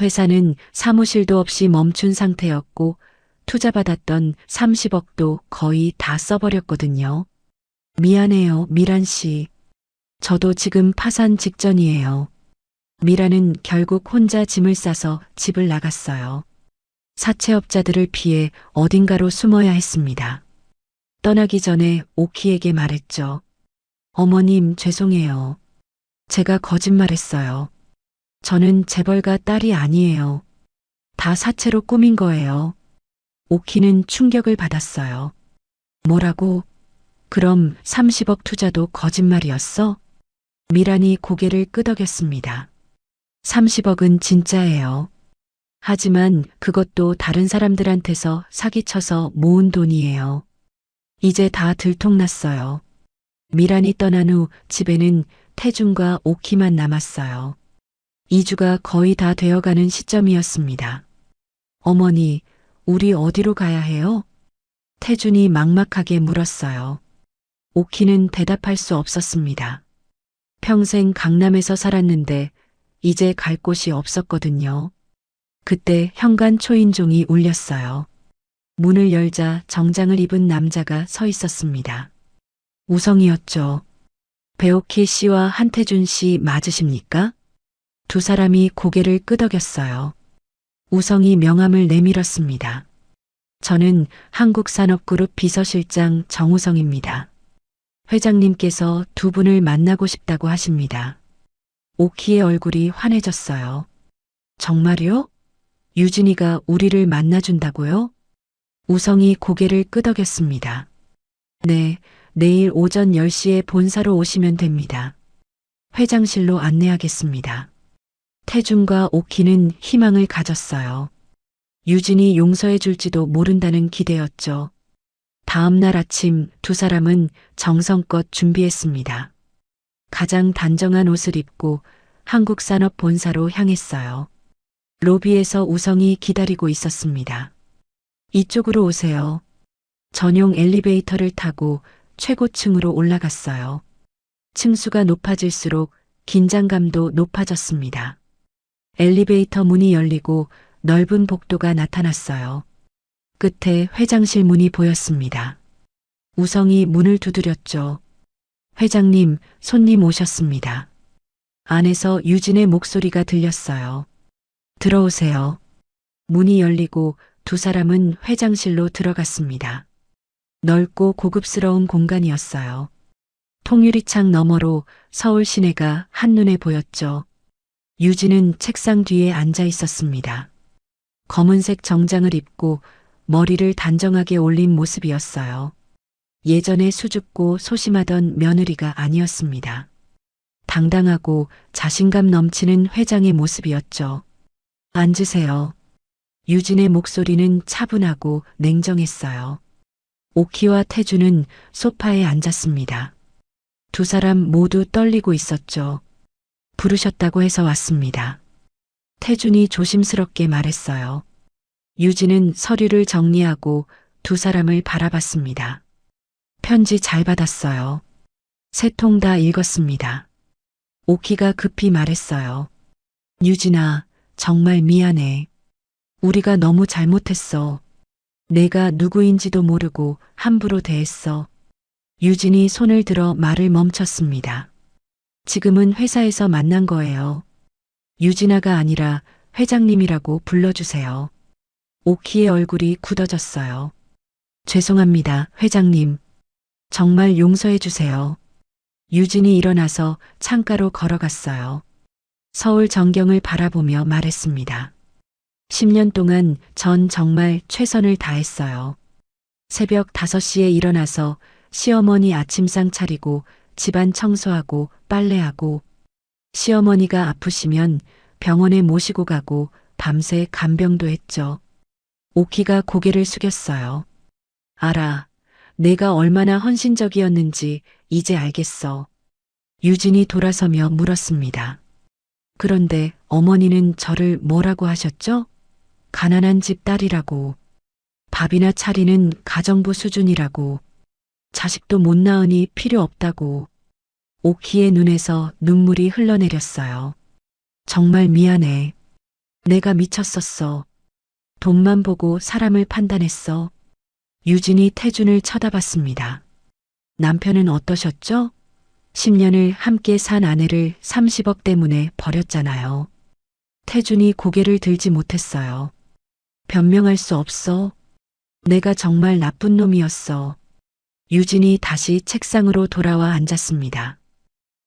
회사는 사무실도 없이 멈춘 상태였고 투자받았던 30억도 거의 다 써버렸거든요. 미안해요, 미란 씨. 저도 지금 파산 직전이에요. 미라는 결국 혼자 짐을 싸서 집을 나갔어요. 사채업자들을 피해 어딘가로 숨어야 했습니다. 떠나기 전에 오키에게 말했죠. 어머님, 죄송해요. 제가 거짓말했어요. 저는 재벌가 딸이 아니에요. 다 사채로 꾸민 거예요. 오키는 충격을 받았어요. 뭐라고? 그럼 30억 투자도 거짓말이었어? 미란이 고개를 끄덕였습니다. 30억은 진짜예요. 하지만 그것도 다른 사람들한테서 사기쳐서 모은 돈이에요. 이제 다 들통났어요. 미란이 떠난 후 집에는 태준과 오키만 남았어요. 2주가 거의 다 되어가는 시점이었습니다. 어머니, 우리 어디로 가야 해요? 태준이 막막하게 물었어요. 오키는 대답할 수 없었습니다. 평생 강남에서 살았는데 이제 갈 곳이 없었거든요. 그때 현관 초인종이 울렸어요. 문을 열자 정장을 입은 남자가 서 있었습니다. 우성이었죠. 배오키 씨와 한태준 씨 맞으십니까? 두 사람이 고개를 끄덕였어요. 우성이 명함을 내밀었습니다. 저는 한국산업그룹 비서실장 정우성입니다. 회장님께서 두 분을 만나고 싶다고 하십니다. 오키의 얼굴이 환해졌어요. 정말요? 유진이가 우리를 만나준다고요? 우성이 고개를 끄덕였습니다. 네, 내일 오전 10시에 본사로 오시면 됩니다. 회장실로 안내하겠습니다. 태준과 오키는 희망을 가졌어요. 유진이 용서해 줄지도 모른다는 기대였죠. 다음 날 아침 두 사람은 정성껏 준비했습니다. 가장 단정한 옷을 입고 한국산업 본사로 향했어요. 로비에서 우성이 기다리고 있었습니다. 이쪽으로 오세요. 전용 엘리베이터를 타고 최고층으로 올라갔어요. 층수가 높아질수록 긴장감도 높아졌습니다. 엘리베이터 문이 열리고 넓은 복도가 나타났어요. 끝에 회장실 문이 보였습니다. 우성이 문을 두드렸죠. 회장님, 손님 오셨습니다. 안에서 유진의 목소리가 들렸어요. 들어오세요. 문이 열리고 두 사람은 회장실로 들어갔습니다. 넓고 고급스러운 공간이었어요. 통유리창 너머로 서울 시내가 한눈에 보였죠. 유진은 책상 뒤에 앉아 있었습니다. 검은색 정장을 입고 머리를 단정하게 올린 모습이었어요. 예전에 수줍고 소심하던 며느리가 아니었습니다. 당당하고 자신감 넘치는 회장의 모습이었죠. 앉으세요. 유진의 목소리는 차분하고 냉정했어요. 오키와 태주는 소파에 앉았습니다. 두 사람 모두 떨리고 있었죠. 부르셨다고 해서 왔습니다. 태준이 조심스럽게 말했어요. 유진은 서류를 정리하고 두 사람을 바라봤습니다. 편지 잘 받았어요. 세 통 다 읽었습니다. 오키가 급히 말했어요. 유진아, 정말 미안해. 우리가 너무 잘못했어. 내가 누구인지도 모르고 함부로 대했어. 유진이 손을 들어 말을 멈췄습니다. 지금은 회사에서 만난 거예요. 유진아가 아니라 회장님이라고 불러주세요. 오키의 얼굴이 굳어졌어요. 죄송합니다, 회장님. 정말 용서해 주세요. 유진이 일어나서 창가로 걸어갔어요. 서울 전경을 바라보며 말했습니다. 10년 동안 전 정말 최선을 다했어요. 새벽 5시에 일어나서 시어머니 아침상 차리고 집안 청소하고 빨래하고 시어머니가 아프시면 병원에 모시고 가고 밤새 간병도 했죠. 오키가 고개를 숙였어요. 알아. 내가 얼마나 헌신적이었는지 이제 알겠어. 유진이 돌아서며 물었습니다. 그런데 어머니는 저를 뭐라고 하셨죠? 가난한 집 딸이라고. 밥이나 차리는 가정부 수준이라고. 자식도 못 낳으니 필요 없다고. 오키의 눈에서 눈물이 흘러내렸어요. 정말 미안해. 내가 미쳤었어. 돈만 보고 사람을 판단했어. 유진이 태준을 쳐다봤습니다. 남편은 어떠셨죠? 10년을 함께 산 아내를 30억 때문에 버렸잖아요. 태준이 고개를 들지 못했어요. 변명할 수 없어. 내가 정말 나쁜 놈이었어. 유진이 다시 책상으로 돌아와 앉았습니다.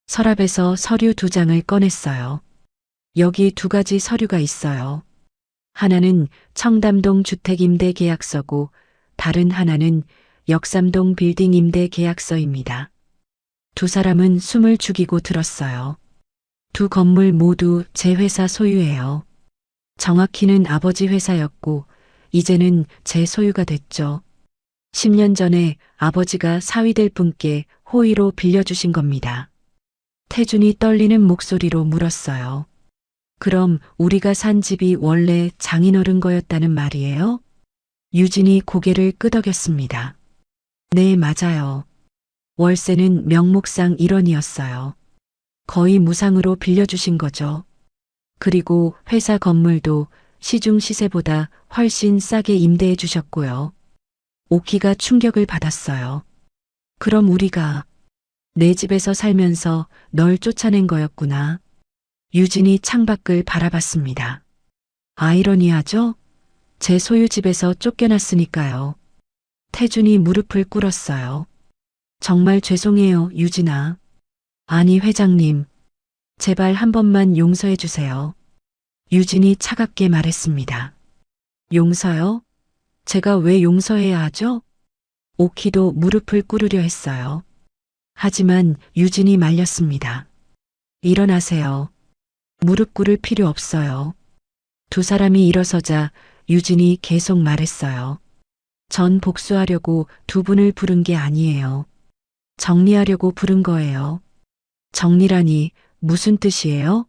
서랍에서 서류 2장을 꺼냈어요. 여기 2가지 서류가 있어요. 하나는 청담동 주택임대 계약서고 다른 하나는 역삼동 빌딩 임대 계약서입니다. 두 사람은 숨을 죽이고 들었어요. 두 건물 모두 제 회사 소유예요. 정확히는 아버지 회사였고 이제는 제 소유가 됐죠. 10년 전에 아버지가 사위될 분께 호의로 빌려주신 겁니다. 태준이 떨리는 목소리로 물었어요. 그럼 우리가 산 집이 원래 장인어른 거였다는 말이에요? 유진이 고개를 끄덕였습니다. 네, 맞아요. 월세는 명목상 1원이었어요. 거의 무상으로 빌려주신 거죠. 그리고 회사 건물도 시중 시세보다 훨씬 싸게 임대해 주셨고요. 오키가 충격을 받았어요. 그럼 우리가 내 집에서 살면서 널 쫓아낸 거였구나. 유진이 창밖을 바라봤습니다. 아이러니하죠? 제 소유집에서 쫓겨났으니까요. 태준이 무릎을 꿇었어요. 정말 죄송해요, 유진아. 아니, 회장님. 제발 한 번만 용서해 주세요. 유진이 차갑게 말했습니다. 용서요? 제가 왜 용서해야 하죠? 오키도 무릎을 꿇으려 했어요. 하지만 유진이 말렸습니다. 일어나세요. 무릎 꿇을 필요 없어요. 두 사람이 일어서자 유진이 계속 말했어요. 전 복수하려고 두 분을 부른 게 아니에요. 정리하려고 부른 거예요. 정리라니 무슨 뜻이에요?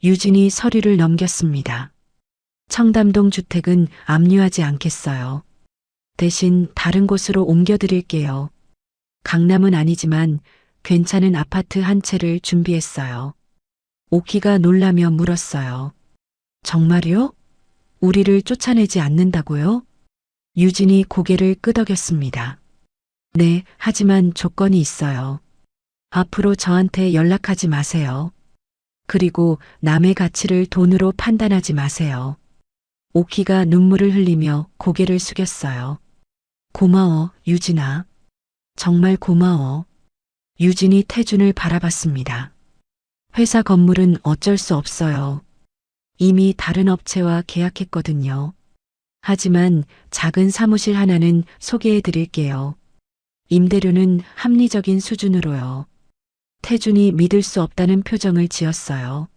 유진이 서류를 넘겼습니다. 청담동 주택은 압류하지 않겠어요. 대신 다른 곳으로 옮겨드릴게요. 강남은 아니지만 괜찮은 아파트 한 채를 준비했어요. 오키가 놀라며 물었어요. 정말요? 우리를 쫓아내지 않는다고요? 유진이 고개를 끄덕였습니다. 네, 하지만 조건이 있어요. 앞으로 저한테 연락하지 마세요. 그리고 남의 가치를 돈으로 판단하지 마세요. 오키가 눈물을 흘리며 고개를 숙였어요. 고마워, 유진아. 정말 고마워. 유진이 태준을 바라봤습니다. 회사 건물은 어쩔 수 없어요. 이미 다른 업체와 계약했거든요. 하지만 작은 사무실 하나는 소개해 드릴게요. 임대료는 합리적인 수준으로요. 태준이 믿을 수 없다는 표정을 지었어요.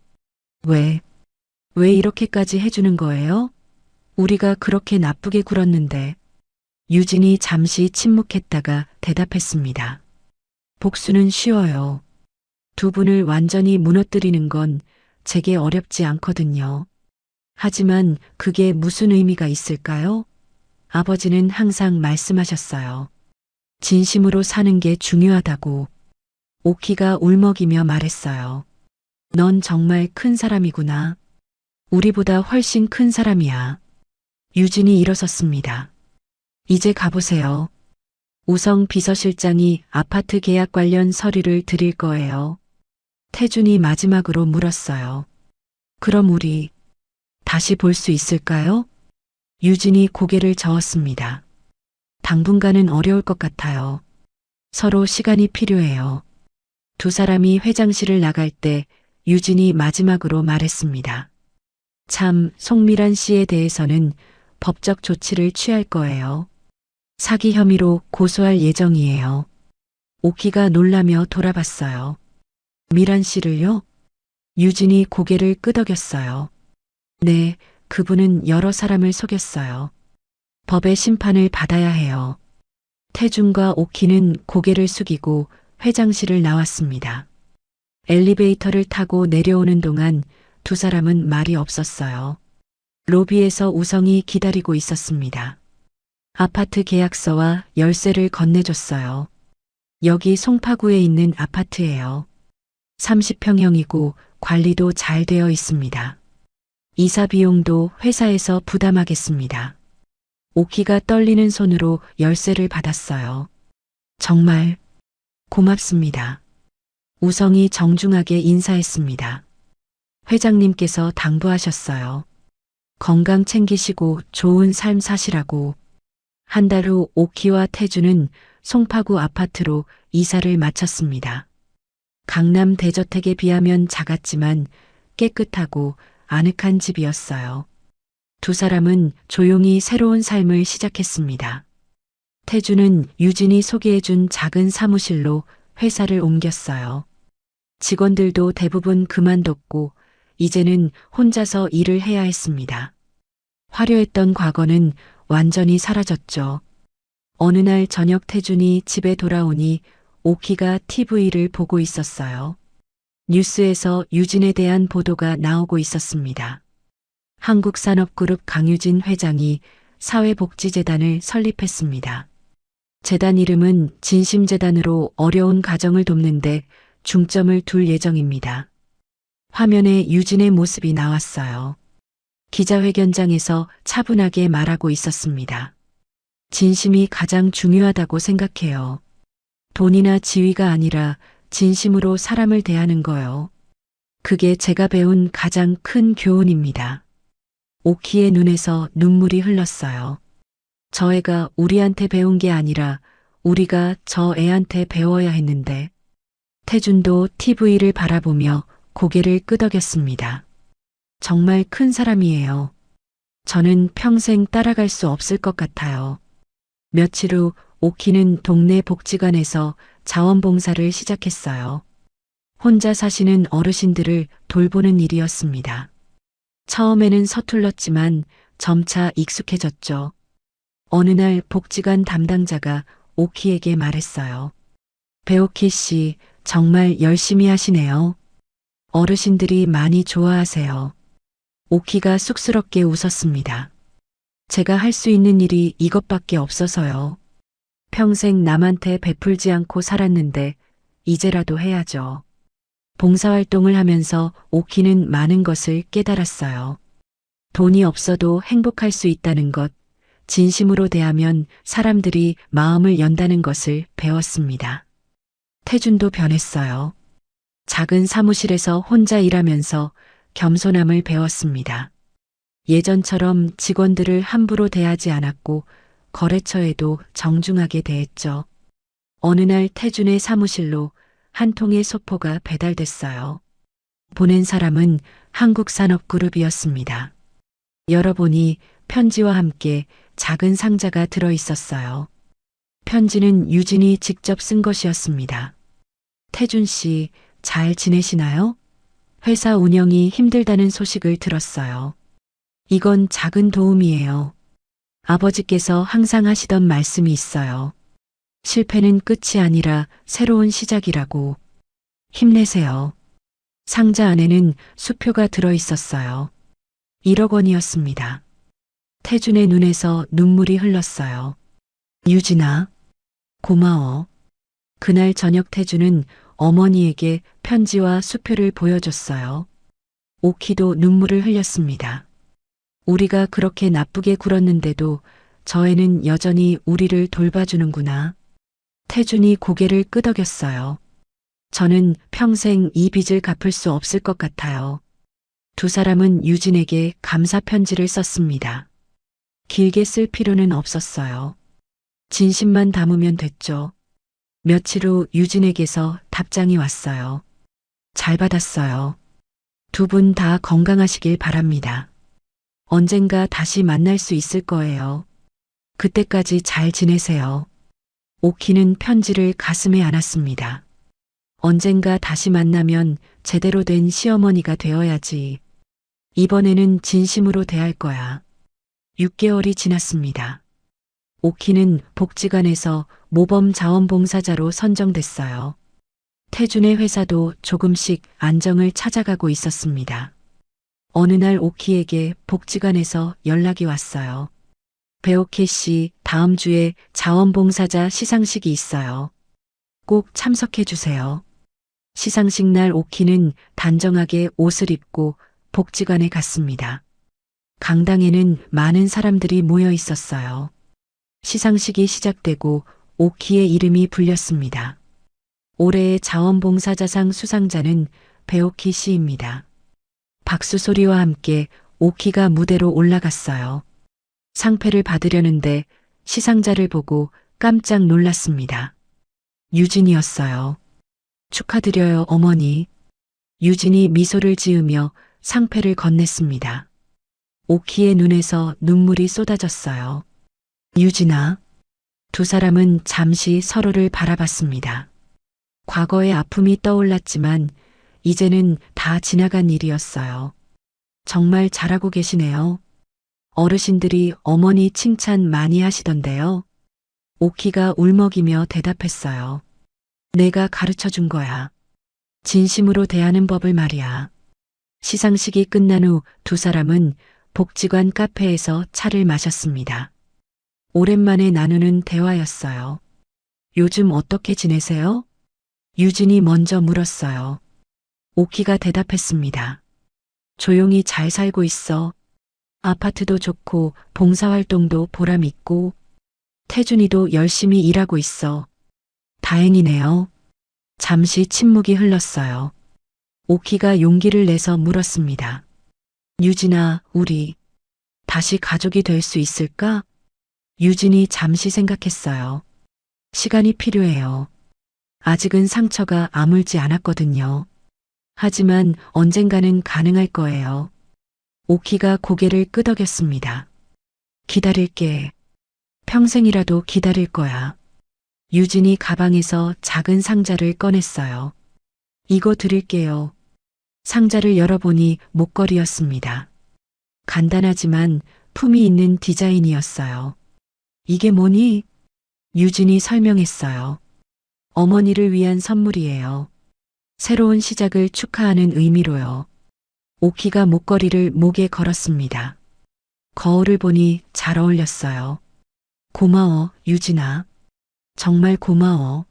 왜 이렇게까지 해주는 거예요? 우리가 그렇게 나쁘게 굴었는데. 유진이 잠시 침묵했다가 대답했습니다. 복수는 쉬워요. 두 분을 완전히 무너뜨리는 건 제게 어렵지 않거든요. 하지만 그게 무슨 의미가 있을까요? 아버지는 항상 말씀하셨어요. 진심으로 사는 게 중요하다고. 오키가 울먹이며 말했어요. 넌 정말 큰 사람이구나. 우리보다 훨씬 큰 사람이야. 유진이 일어섰습니다. 이제 가보세요. 우성 비서실장이 아파트 계약 관련 서류를 드릴 거예요. 태준이 마지막으로 물었어요. 그럼 우리 다시 볼 수 있을까요? 유진이 고개를 저었습니다. 당분간은 어려울 것 같아요. 서로 시간이 필요해요. 두 사람이 회장실을 나갈 때 유진이 마지막으로 말했습니다. 참, 송미란 씨에 대해서는 법적 조치를 취할 거예요. 사기 혐의로 고소할 예정이에요. 오키가 놀라며 돌아봤어요. 미란 씨를요? 유진이 고개를 끄덕였어요. 네, 그분은 여러 사람을 속였어요. 법의 심판을 받아야 해요. 태준과 오키는 고개를 숙이고 회장실을 나왔습니다. 엘리베이터를 타고 내려오는 동안 두 사람은 말이 없었어요. 로비에서 우성이 기다리고 있었습니다. 아파트 계약서와 열쇠를 건네줬어요. 여기 송파구에 있는 아파트예요. 30평형이고 관리도 잘 되어 있습니다. 이사 비용도 회사에서 부담하겠습니다. 오키가 떨리는 손으로 열쇠를 받았어요. 정말 고맙습니다. 우성이 정중하게 인사했습니다. 회장님께서 당부하셨어요. 건강 챙기시고 좋은 삶 사시라고. 한 달 후 오키와 태준은 송파구 아파트로 이사를 마쳤습니다. 강남 대저택에 비하면 작았지만 깨끗하고 아늑한 집이었어요. 두 사람은 조용히 새로운 삶을 시작했습니다. 태준은 유진이 소개해준 작은 사무실로 회사를 옮겼어요. 직원들도 대부분 그만뒀고 이제는 혼자서 일을 해야 했습니다. 화려했던 과거는 완전히 사라졌죠. 어느 날 저녁 태준이 집에 돌아오니 오키가 TV를 보고 있었어요. 뉴스에서 유진에 대한 보도가 나오고 있었습니다. 한국산업그룹 강유진 회장이 사회복지재단을 설립했습니다. 재단 이름은 진심재단으로 어려운 가정을 돕는데 중점을 둘 예정입니다. 화면에 유진의 모습이 나왔어요. 기자회견장에서 차분하게 말하고 있었습니다. 진심이 가장 중요하다고 생각해요. 돈이나 지위가 아니라 진심으로 사람을 대하는 거요. 그게 제가 배운 가장 큰 교훈입니다. 오키의 눈에서 눈물이 흘렀어요. 저 애가 우리한테 배운 게 아니라 우리가 저 애한테 배워야 했는데. 태준도 TV를 바라보며 고개를 끄덕였습니다. 정말 큰 사람이에요. 저는 평생 따라갈 수 없을 것 같아요. 며칠 후 오키는 동네 복지관에서 자원봉사를 시작했어요. 혼자 사시는 어르신들을 돌보는 일이었습니다. 처음에는 서툴렀지만 점차 익숙해졌죠. 어느 날 복지관 담당자가 오키에게 말했어요. 배오키 씨, 정말 열심히 하시네요. 어르신들이 많이 좋아하세요. 오키가 쑥스럽게 웃었습니다. 제가 할 수 있는 일이 이것밖에 없어서요. 평생 남한테 베풀지 않고 살았는데 이제라도 해야죠. 봉사활동을 하면서 오키는 많은 것을 깨달았어요. 돈이 없어도 행복할 수 있다는 것, 진심으로 대하면 사람들이 마음을 연다는 것을 배웠습니다. 태준도 변했어요. 작은 사무실에서 혼자 일하면서 겸손함을 배웠습니다. 예전처럼 직원들을 함부로 대하지 않았고 거래처에도 정중하게 대했죠. 어느 날 태준의 사무실로 한 통의 소포가 배달됐어요. 보낸 사람은 한국산업그룹이었습니다. 열어보니 편지와 함께 작은 상자가 들어 있었어요. 편지는 유진이 직접 쓴 것이었습니다. 태준 씨, 잘 지내시나요? 회사 운영이 힘들다는 소식을 들었어요. 이건 작은 도움이에요. 아버지께서 항상 하시던 말씀이 있어요. 실패는 끝이 아니라 새로운 시작이라고. 힘내세요. 상자 안에는 수표가 들어 있었어요. 1억 원이었습니다. 태준의 눈에서 눈물이 흘렀어요. 유진아, 고마워. 그날 저녁 태준은 어머니에게 편지와 수표를 보여줬어요. 오키도 눈물을 흘렸습니다. 우리가 그렇게 나쁘게 굴었는데도 저 애는 여전히 우리를 돌봐주는구나. 태준이 고개를 끄덕였어요. 저는 평생 이 빚을 갚을 수 없을 것 같아요. 두 사람은 유진에게 감사 편지를 썼습니다. 길게 쓸 필요는 없었어요. 진심만 담으면 됐죠. 며칠 후 유진에게서 답장이 왔어요. 잘 받았어요. 두 분 다 건강하시길 바랍니다. 언젠가 다시 만날 수 있을 거예요. 그때까지 잘 지내세요. 오키는 편지를 가슴에 안았습니다. 언젠가 다시 만나면 제대로 된 시어머니가 되어야지. 이번에는 진심으로 대할 거야. 6개월이 지났습니다. 오키는 복지관에서 모범 자원봉사자로 선정됐어요. 태준의 회사도 조금씩 안정을 찾아가고 있었습니다. 어느 날 오키에게 복지관에서 연락이 왔어요. 배오키 씨, 다음 주에 자원봉사자 시상식이 있어요. 꼭 참석해 주세요. 시상식 날 오키는 단정하게 옷을 입고 복지관에 갔습니다. 강당에는 많은 사람들이 모여 있었어요. 시상식이 시작되고 오키의 이름이 불렸습니다. 올해의 자원봉사자상 수상자는 배오키 씨입니다. 박수 소리와 함께 오키가 무대로 올라갔어요. 상패를 받으려는데 시상자를 보고 깜짝 놀랐습니다. 유진이었어요. 축하드려요, 어머니. 유진이 미소를 지으며 상패를 건넸습니다. 오키의 눈에서 눈물이 쏟아졌어요. 유진아. 두 사람은 잠시 서로를 바라봤습니다. 과거의 아픔이 떠올랐지만 이제는 다 지나간 일이었어요. 정말 잘하고 계시네요. 어르신들이 어머니 칭찬 많이 하시던데요. 오키가 울먹이며 대답했어요. 내가 가르쳐 준 거야. 진심으로 대하는 법을 말이야. 시상식이 끝난 후 두 사람은 복지관 카페에서 차를 마셨습니다. 오랜만에 나누는 대화였어요. 요즘 어떻게 지내세요? 유진이 먼저 물었어요. 오키가 대답했습니다. 조용히 잘 살고 있어. 아파트도 좋고 봉사활동도 보람 있고 태준이도 열심히 일하고 있어. 다행이네요. 잠시 침묵이 흘렀어요. 오키가 용기를 내서 물었습니다. 유진아, 우리 다시 가족이 될 수 있을까? 유진이 잠시 생각했어요. 시간이 필요해요. 아직은 상처가 아물지 않았거든요. 하지만 언젠가는 가능할 거예요. 오키가 고개를 끄덕였습니다. 기다릴게. 평생이라도 기다릴 거야. 유진이 가방에서 작은 상자를 꺼냈어요. 이거 드릴게요. 상자를 열어보니 목걸이였습니다. 간단하지만 품이 있는 디자인이었어요. 이게 뭐니? 유진이 설명했어요. 어머니를 위한 선물이에요. 새로운 시작을 축하하는 의미로요. 오키가 목걸이를 목에 걸었습니다. 거울을 보니 잘 어울렸어요. 고마워, 유진아. 정말 고마워.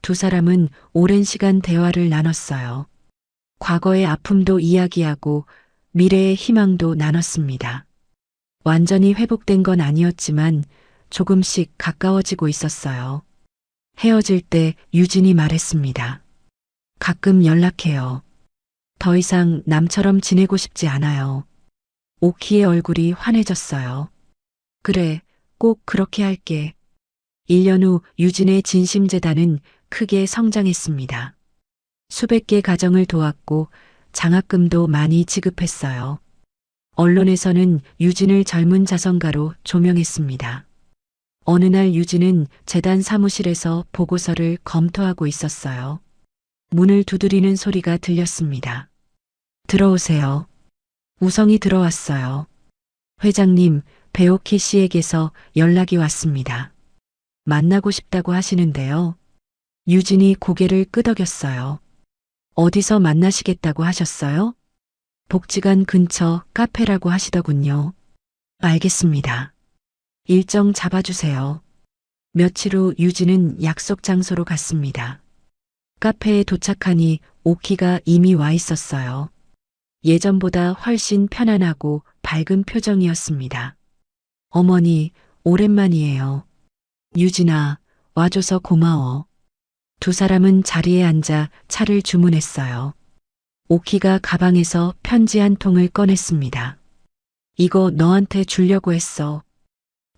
두 사람은 오랜 시간 대화를 나눴어요. 과거의 아픔도 이야기하고 미래의 희망도 나눴습니다. 완전히 회복된 건 아니었지만 조금씩 가까워지고 있었어요. 헤어질 때 유진이 말했습니다. 가끔 연락해요. 더 이상 남처럼 지내고 싶지 않아요. 오키의 얼굴이 환해졌어요. 그래, 꼭 그렇게 할게. 1년 후 유진의 진심재단은 크게 성장했습니다. 수백 개 가정을 도왔고 장학금도 많이 지급했어요. 언론에서는 유진을 젊은 자선가로 조명했습니다. 어느 날 유진은 재단 사무실에서 보고서를 검토하고 있었어요. 문을 두드리는 소리가 들렸습니다. 들어오세요. 우성이 들어왔어요. 회장님, 배오키 씨에게서 연락이 왔습니다. 만나고 싶다고 하시는데요. 유진이 고개를 끄덕였어요. 어디서 만나시겠다고 하셨어요? 복지관 근처 카페라고 하시더군요. 알겠습니다. 일정 잡아주세요. 며칠 후 유진은 약속 장소로 갔습니다. 카페에 도착하니 오키가 이미 와 있었어요. 예전보다 훨씬 편안하고 밝은 표정이었습니다. 어머니, 오랜만이에요. 유진아, 와줘서 고마워. 두 사람은 자리에 앉아 차를 주문했어요. 오키가 가방에서 편지 한 통을 꺼냈습니다. 이거 너한테 주려고 했어.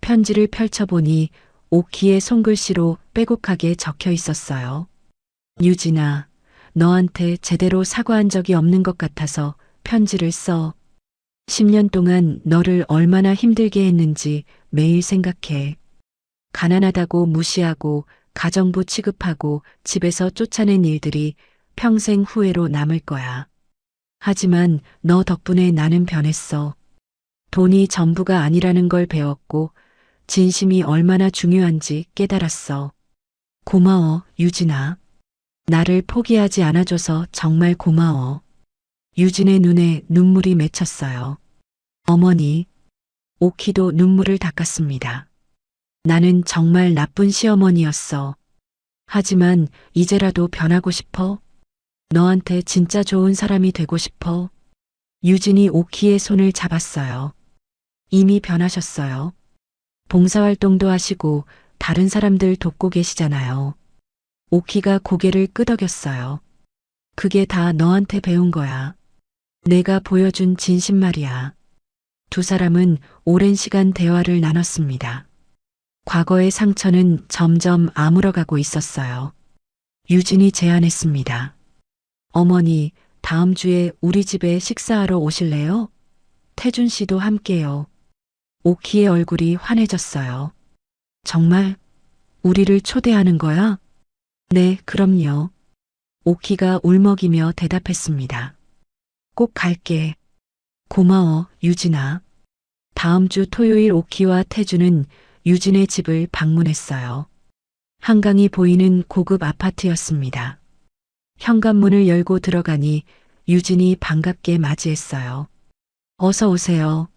편지를 펼쳐보니 오키의 손글씨로 빼곡하게 적혀 있었어요. 유진아, 너한테 제대로 사과한 적이 없는 것 같아서 편지를 써. 10년 동안 너를 얼마나 힘들게 했는지 매일 생각해. 가난하다고 무시하고 가정부 취급하고 집에서 쫓아낸 일들이 평생 후회로 남을 거야. 하지만 너 덕분에 나는 변했어. 돈이 전부가 아니라는 걸 배웠고 진심이 얼마나 중요한지 깨달았어. 고마워, 유진아. 나를 포기하지 않아줘서 정말 고마워. 유진의 눈에 눈물이 맺혔어요. 어머니, 오키도 눈물을 닦았습니다. 나는 정말 나쁜 시어머니였어. 하지만 이제라도 변하고 싶어. 너한테 진짜 좋은 사람이 되고 싶어. 유진이 오키의 손을 잡았어요. 이미 변하셨어요. 봉사활동도 하시고 다른 사람들 돕고 계시잖아요. 오키가 고개를 끄덕였어요. 그게 다 너한테 배운 거야. 내가 보여준 진심 말이야. 두 사람은 오랜 시간 대화를 나눴습니다. 과거의 상처는 점점 아물어가고 있었어요. 유진이 제안했습니다. 어머니, 다음 주에 우리 집에 식사하러 오실래요? 태준 씨도 함께요. 오키의 얼굴이 환해졌어요. 정말? 우리를 초대하는 거야? 네, 그럼요. 오키가 울먹이며 대답했습니다. 꼭 갈게. 고마워, 유진아. 다음 주 토요일 오키와 태주는 유진의 집을 방문했어요. 한강이 보이는 고급 아파트였습니다. 현관문을 열고 들어가니 유진이 반갑게 맞이했어요. 어서 오세요.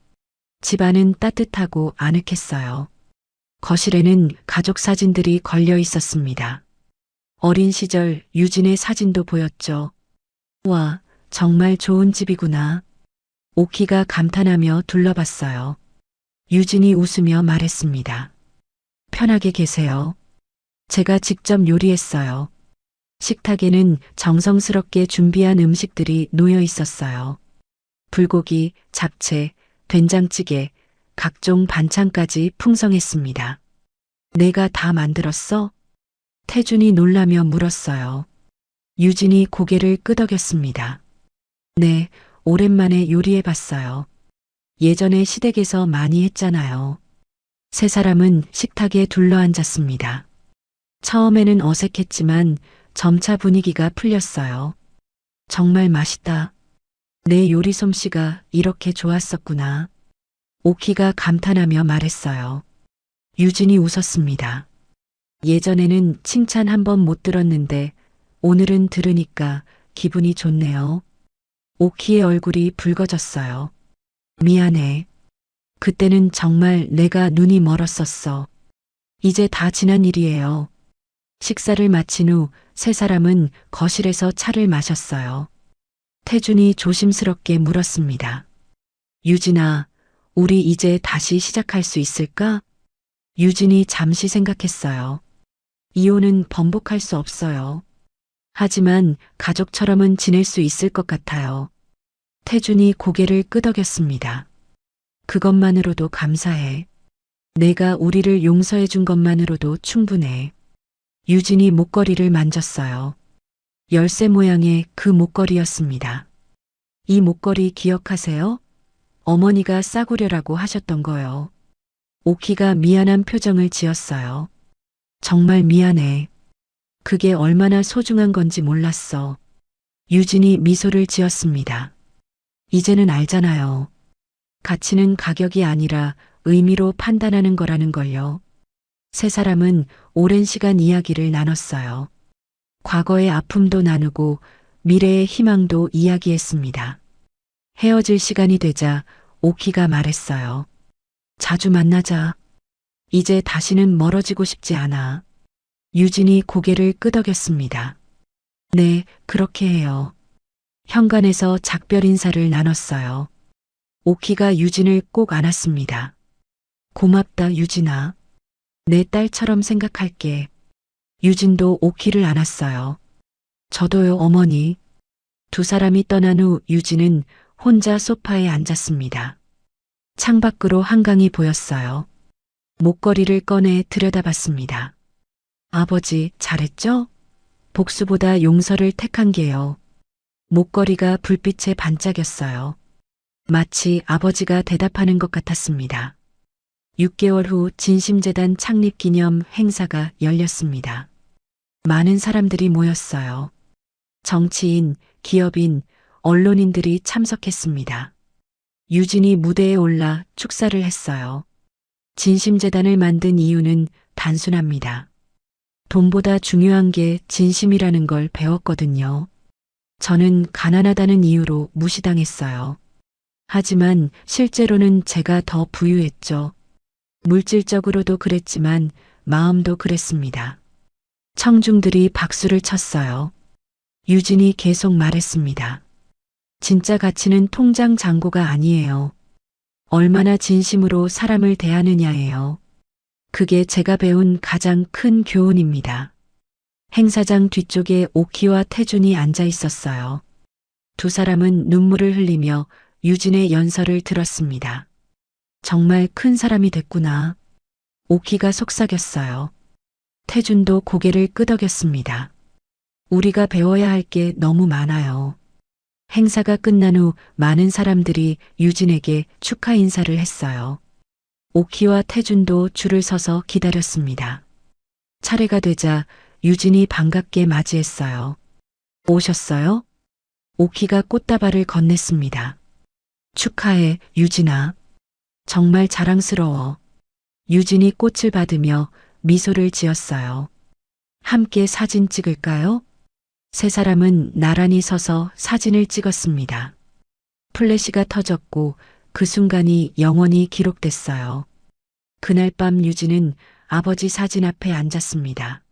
집안은 따뜻하고 아늑했어요. 거실에는 가족 사진들이 걸려 있었습니다. 어린 시절 유진의 사진도 보였죠. 와, 정말 좋은 집이구나. 오키가 감탄하며 둘러봤어요. 유진이 웃으며 말했습니다. 편하게 계세요. 제가 직접 요리했어요. 식탁에는 정성스럽게 준비한 음식들이 놓여 있었어요. 불고기, 잡채, 된장찌개, 각종 반찬까지 풍성했습니다. 내가 다 만들었어? 태준이 놀라며 물었어요. 유진이 고개를 끄덕였습니다. 네, 오랜만에 요리해봤어요. 예전에 시댁에서 많이 했잖아요. 세 사람은 식탁에 둘러앉았습니다. 처음에는 어색했지만 점차 분위기가 풀렸어요. 정말 맛있다. 내 요리 솜씨가 이렇게 좋았었구나. 오키가 감탄하며 말했어요. 유진이 웃었습니다. 예전에는 칭찬 한 번 못 들었는데 오늘은 들으니까 기분이 좋네요. 오키의 얼굴이 붉어졌어요. 미안해. 그때는 정말 내가 눈이 멀었었어. 이제 다 지난 일이에요. 식사를 마친 후 세 사람은 거실에서 차를 마셨어요. 태준이 조심스럽게 물었습니다. 유진아, 우리 이제 다시 시작할 수 있을까? 유진이 잠시 생각했어요. 이혼은 번복할 수 없어요. 하지만 가족처럼은 지낼 수 있을 것 같아요. 태준이 고개를 끄덕였습니다. 그것만으로도 감사해. 내가 우리를 용서해 준 것만으로도 충분해. 유진이 목걸이를 만졌어요. 열쇠 모양의 그 목걸이였습니다. 이 목걸이 기억하세요? 어머니가 싸구려라고 하셨던 거요. 오키가 미안한 표정을 지었어요. 정말 미안해. 그게 얼마나 소중한 건지 몰랐어. 유진이 미소를 지었습니다. 이제는 알잖아요. 가치는 가격이 아니라 의미로 판단하는 거라는 걸요. 세 사람은 오랜 시간 이야기를 나눴어요. 과거의 아픔도 나누고 미래의 희망도 이야기했습니다. 헤어질 시간이 되자 오키가 말했어요. 자주 만나자. 이제 다시는 멀어지고 싶지 않아. 유진이 고개를 끄덕였습니다. 네, 그렇게 해요. 현관에서 작별 인사를 나눴어요. 오키가 유진을 꼭 안았습니다. 고맙다, 유진아. 내 딸처럼 생각할게. 유진도 오키를 안았어요. 저도요, 어머니. 두 사람이 떠난 후 유진은 혼자 소파에 앉았습니다. 창밖으로 한강이 보였어요. 목걸이를 꺼내 들여다봤습니다. 아버지, 잘했죠? 복수보다 용서를 택한 게요. 목걸이가 불빛에 반짝였어요. 마치 아버지가 대답하는 것 같았습니다. 6개월 후 진심재단 창립 기념 행사가 열렸습니다. 많은 사람들이 모였어요. 정치인, 기업인, 언론인들이 참석했습니다. 유진이 무대에 올라 축사를 했어요. 진심재단을 만든 이유는 단순합니다. 돈보다 중요한 게 진심이라는 걸 배웠거든요. 저는 가난하다는 이유로 무시당했어요. 하지만 실제로는 제가 더 부유했죠. 물질적으로도 그랬지만 마음도 그랬습니다. 청중들이 박수를 쳤어요. 유진이 계속 말했습니다. 진짜 가치는 통장 잔고가 아니에요. 얼마나 진심으로 사람을 대하느냐예요. 그게 제가 배운 가장 큰 교훈입니다. 행사장 뒤쪽에 오키와 태준이 앉아 있었어요. 두 사람은 눈물을 흘리며 유진의 연설을 들었습니다. 정말 큰 사람이 됐구나. 오키가 속삭였어요. 태준도 고개를 끄덕였습니다. 우리가 배워야 할 게 너무 많아요. 행사가 끝난 후 많은 사람들이 유진에게 축하 인사를 했어요. 오키와 태준도 줄을 서서 기다렸습니다. 차례가 되자 유진이 반갑게 맞이했어요. 오셨어요? 오키가 꽃다발을 건넸습니다. 축하해, 유진아. 정말 자랑스러워. 유진이 꽃을 받으며 미소를 지었어요. 함께 사진 찍을까요? 세 사람은 나란히 서서 사진을 찍었습니다. 플래시가 터졌고 그 순간이 영원히 기록됐어요. 그날 밤 유진은 아버지 사진 앞에 앉았습니다.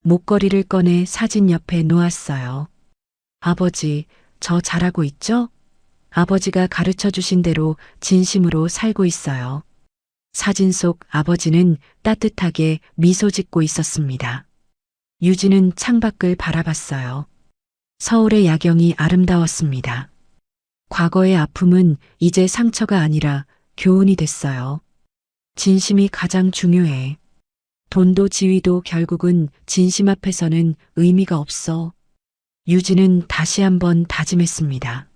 목걸이를 꺼내 사진 옆에 놓았어요. 아버지, 저 잘하고 있죠? 아버지가 가르쳐 주신 대로 진심으로 살고 있어요. 사진 속 아버지는 따뜻하게 미소 짓고 있었습니다. 유진은 창밖을 바라봤어요. 서울의 야경이 아름다웠습니다. 과거의 아픔은 이제 상처가 아니라 교훈이 됐어요. 진심이 가장 중요해. 돈도 지위도 결국은 진심 앞에서는 의미가 없어. 유진은 다시 한번 다짐했습니다.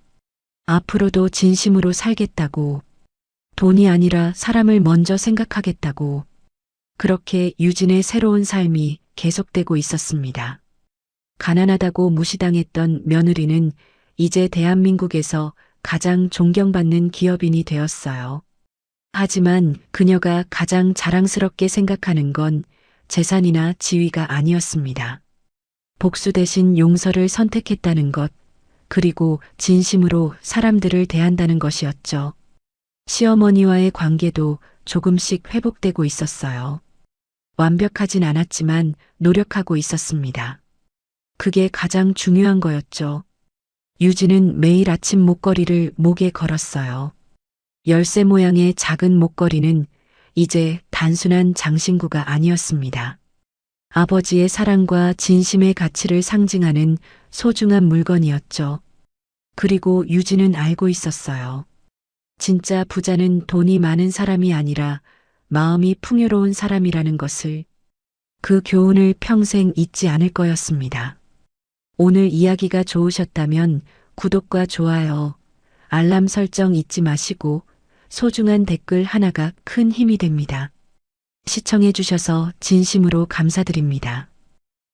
앞으로도 진심으로 살겠다고. 돈이 아니라 사람을 먼저 생각하겠다고. 그렇게 유진의 새로운 삶이 계속되고 있었습니다. 가난하다고 무시당했던 며느리는 이제 대한민국에서 가장 존경받는 기업인이 되었어요. 하지만 그녀가 가장 자랑스럽게 생각하는 건 재산이나 지위가 아니었습니다. 복수 대신 용서를 선택했다는 것, 그리고 진심으로 사람들을 대한다는 것이었죠. 시어머니와의 관계도 조금씩 회복되고 있었어요. 완벽하진 않았지만 노력하고 있었습니다. 그게 가장 중요한 거였죠. 유진은 매일 아침 목걸이를 목에 걸었어요. 열쇠 모양의 작은 목걸이는 이제 단순한 장신구가 아니었습니다. 아버지의 사랑과 진심의 가치를 상징하는 소중한 물건이었죠. 그리고 유진은 알고 있었어요. 진짜 부자는 돈이 많은 사람이 아니라 마음이 풍요로운 사람이라는 것을. 그 교훈을 평생 잊지 않을 거였습니다. 오늘 이야기가 좋으셨다면 구독과 좋아요, 알람 설정 잊지 마시고 소중한 댓글 하나가 큰 힘이 됩니다. 시청해 주셔서 진심으로 감사드립니다.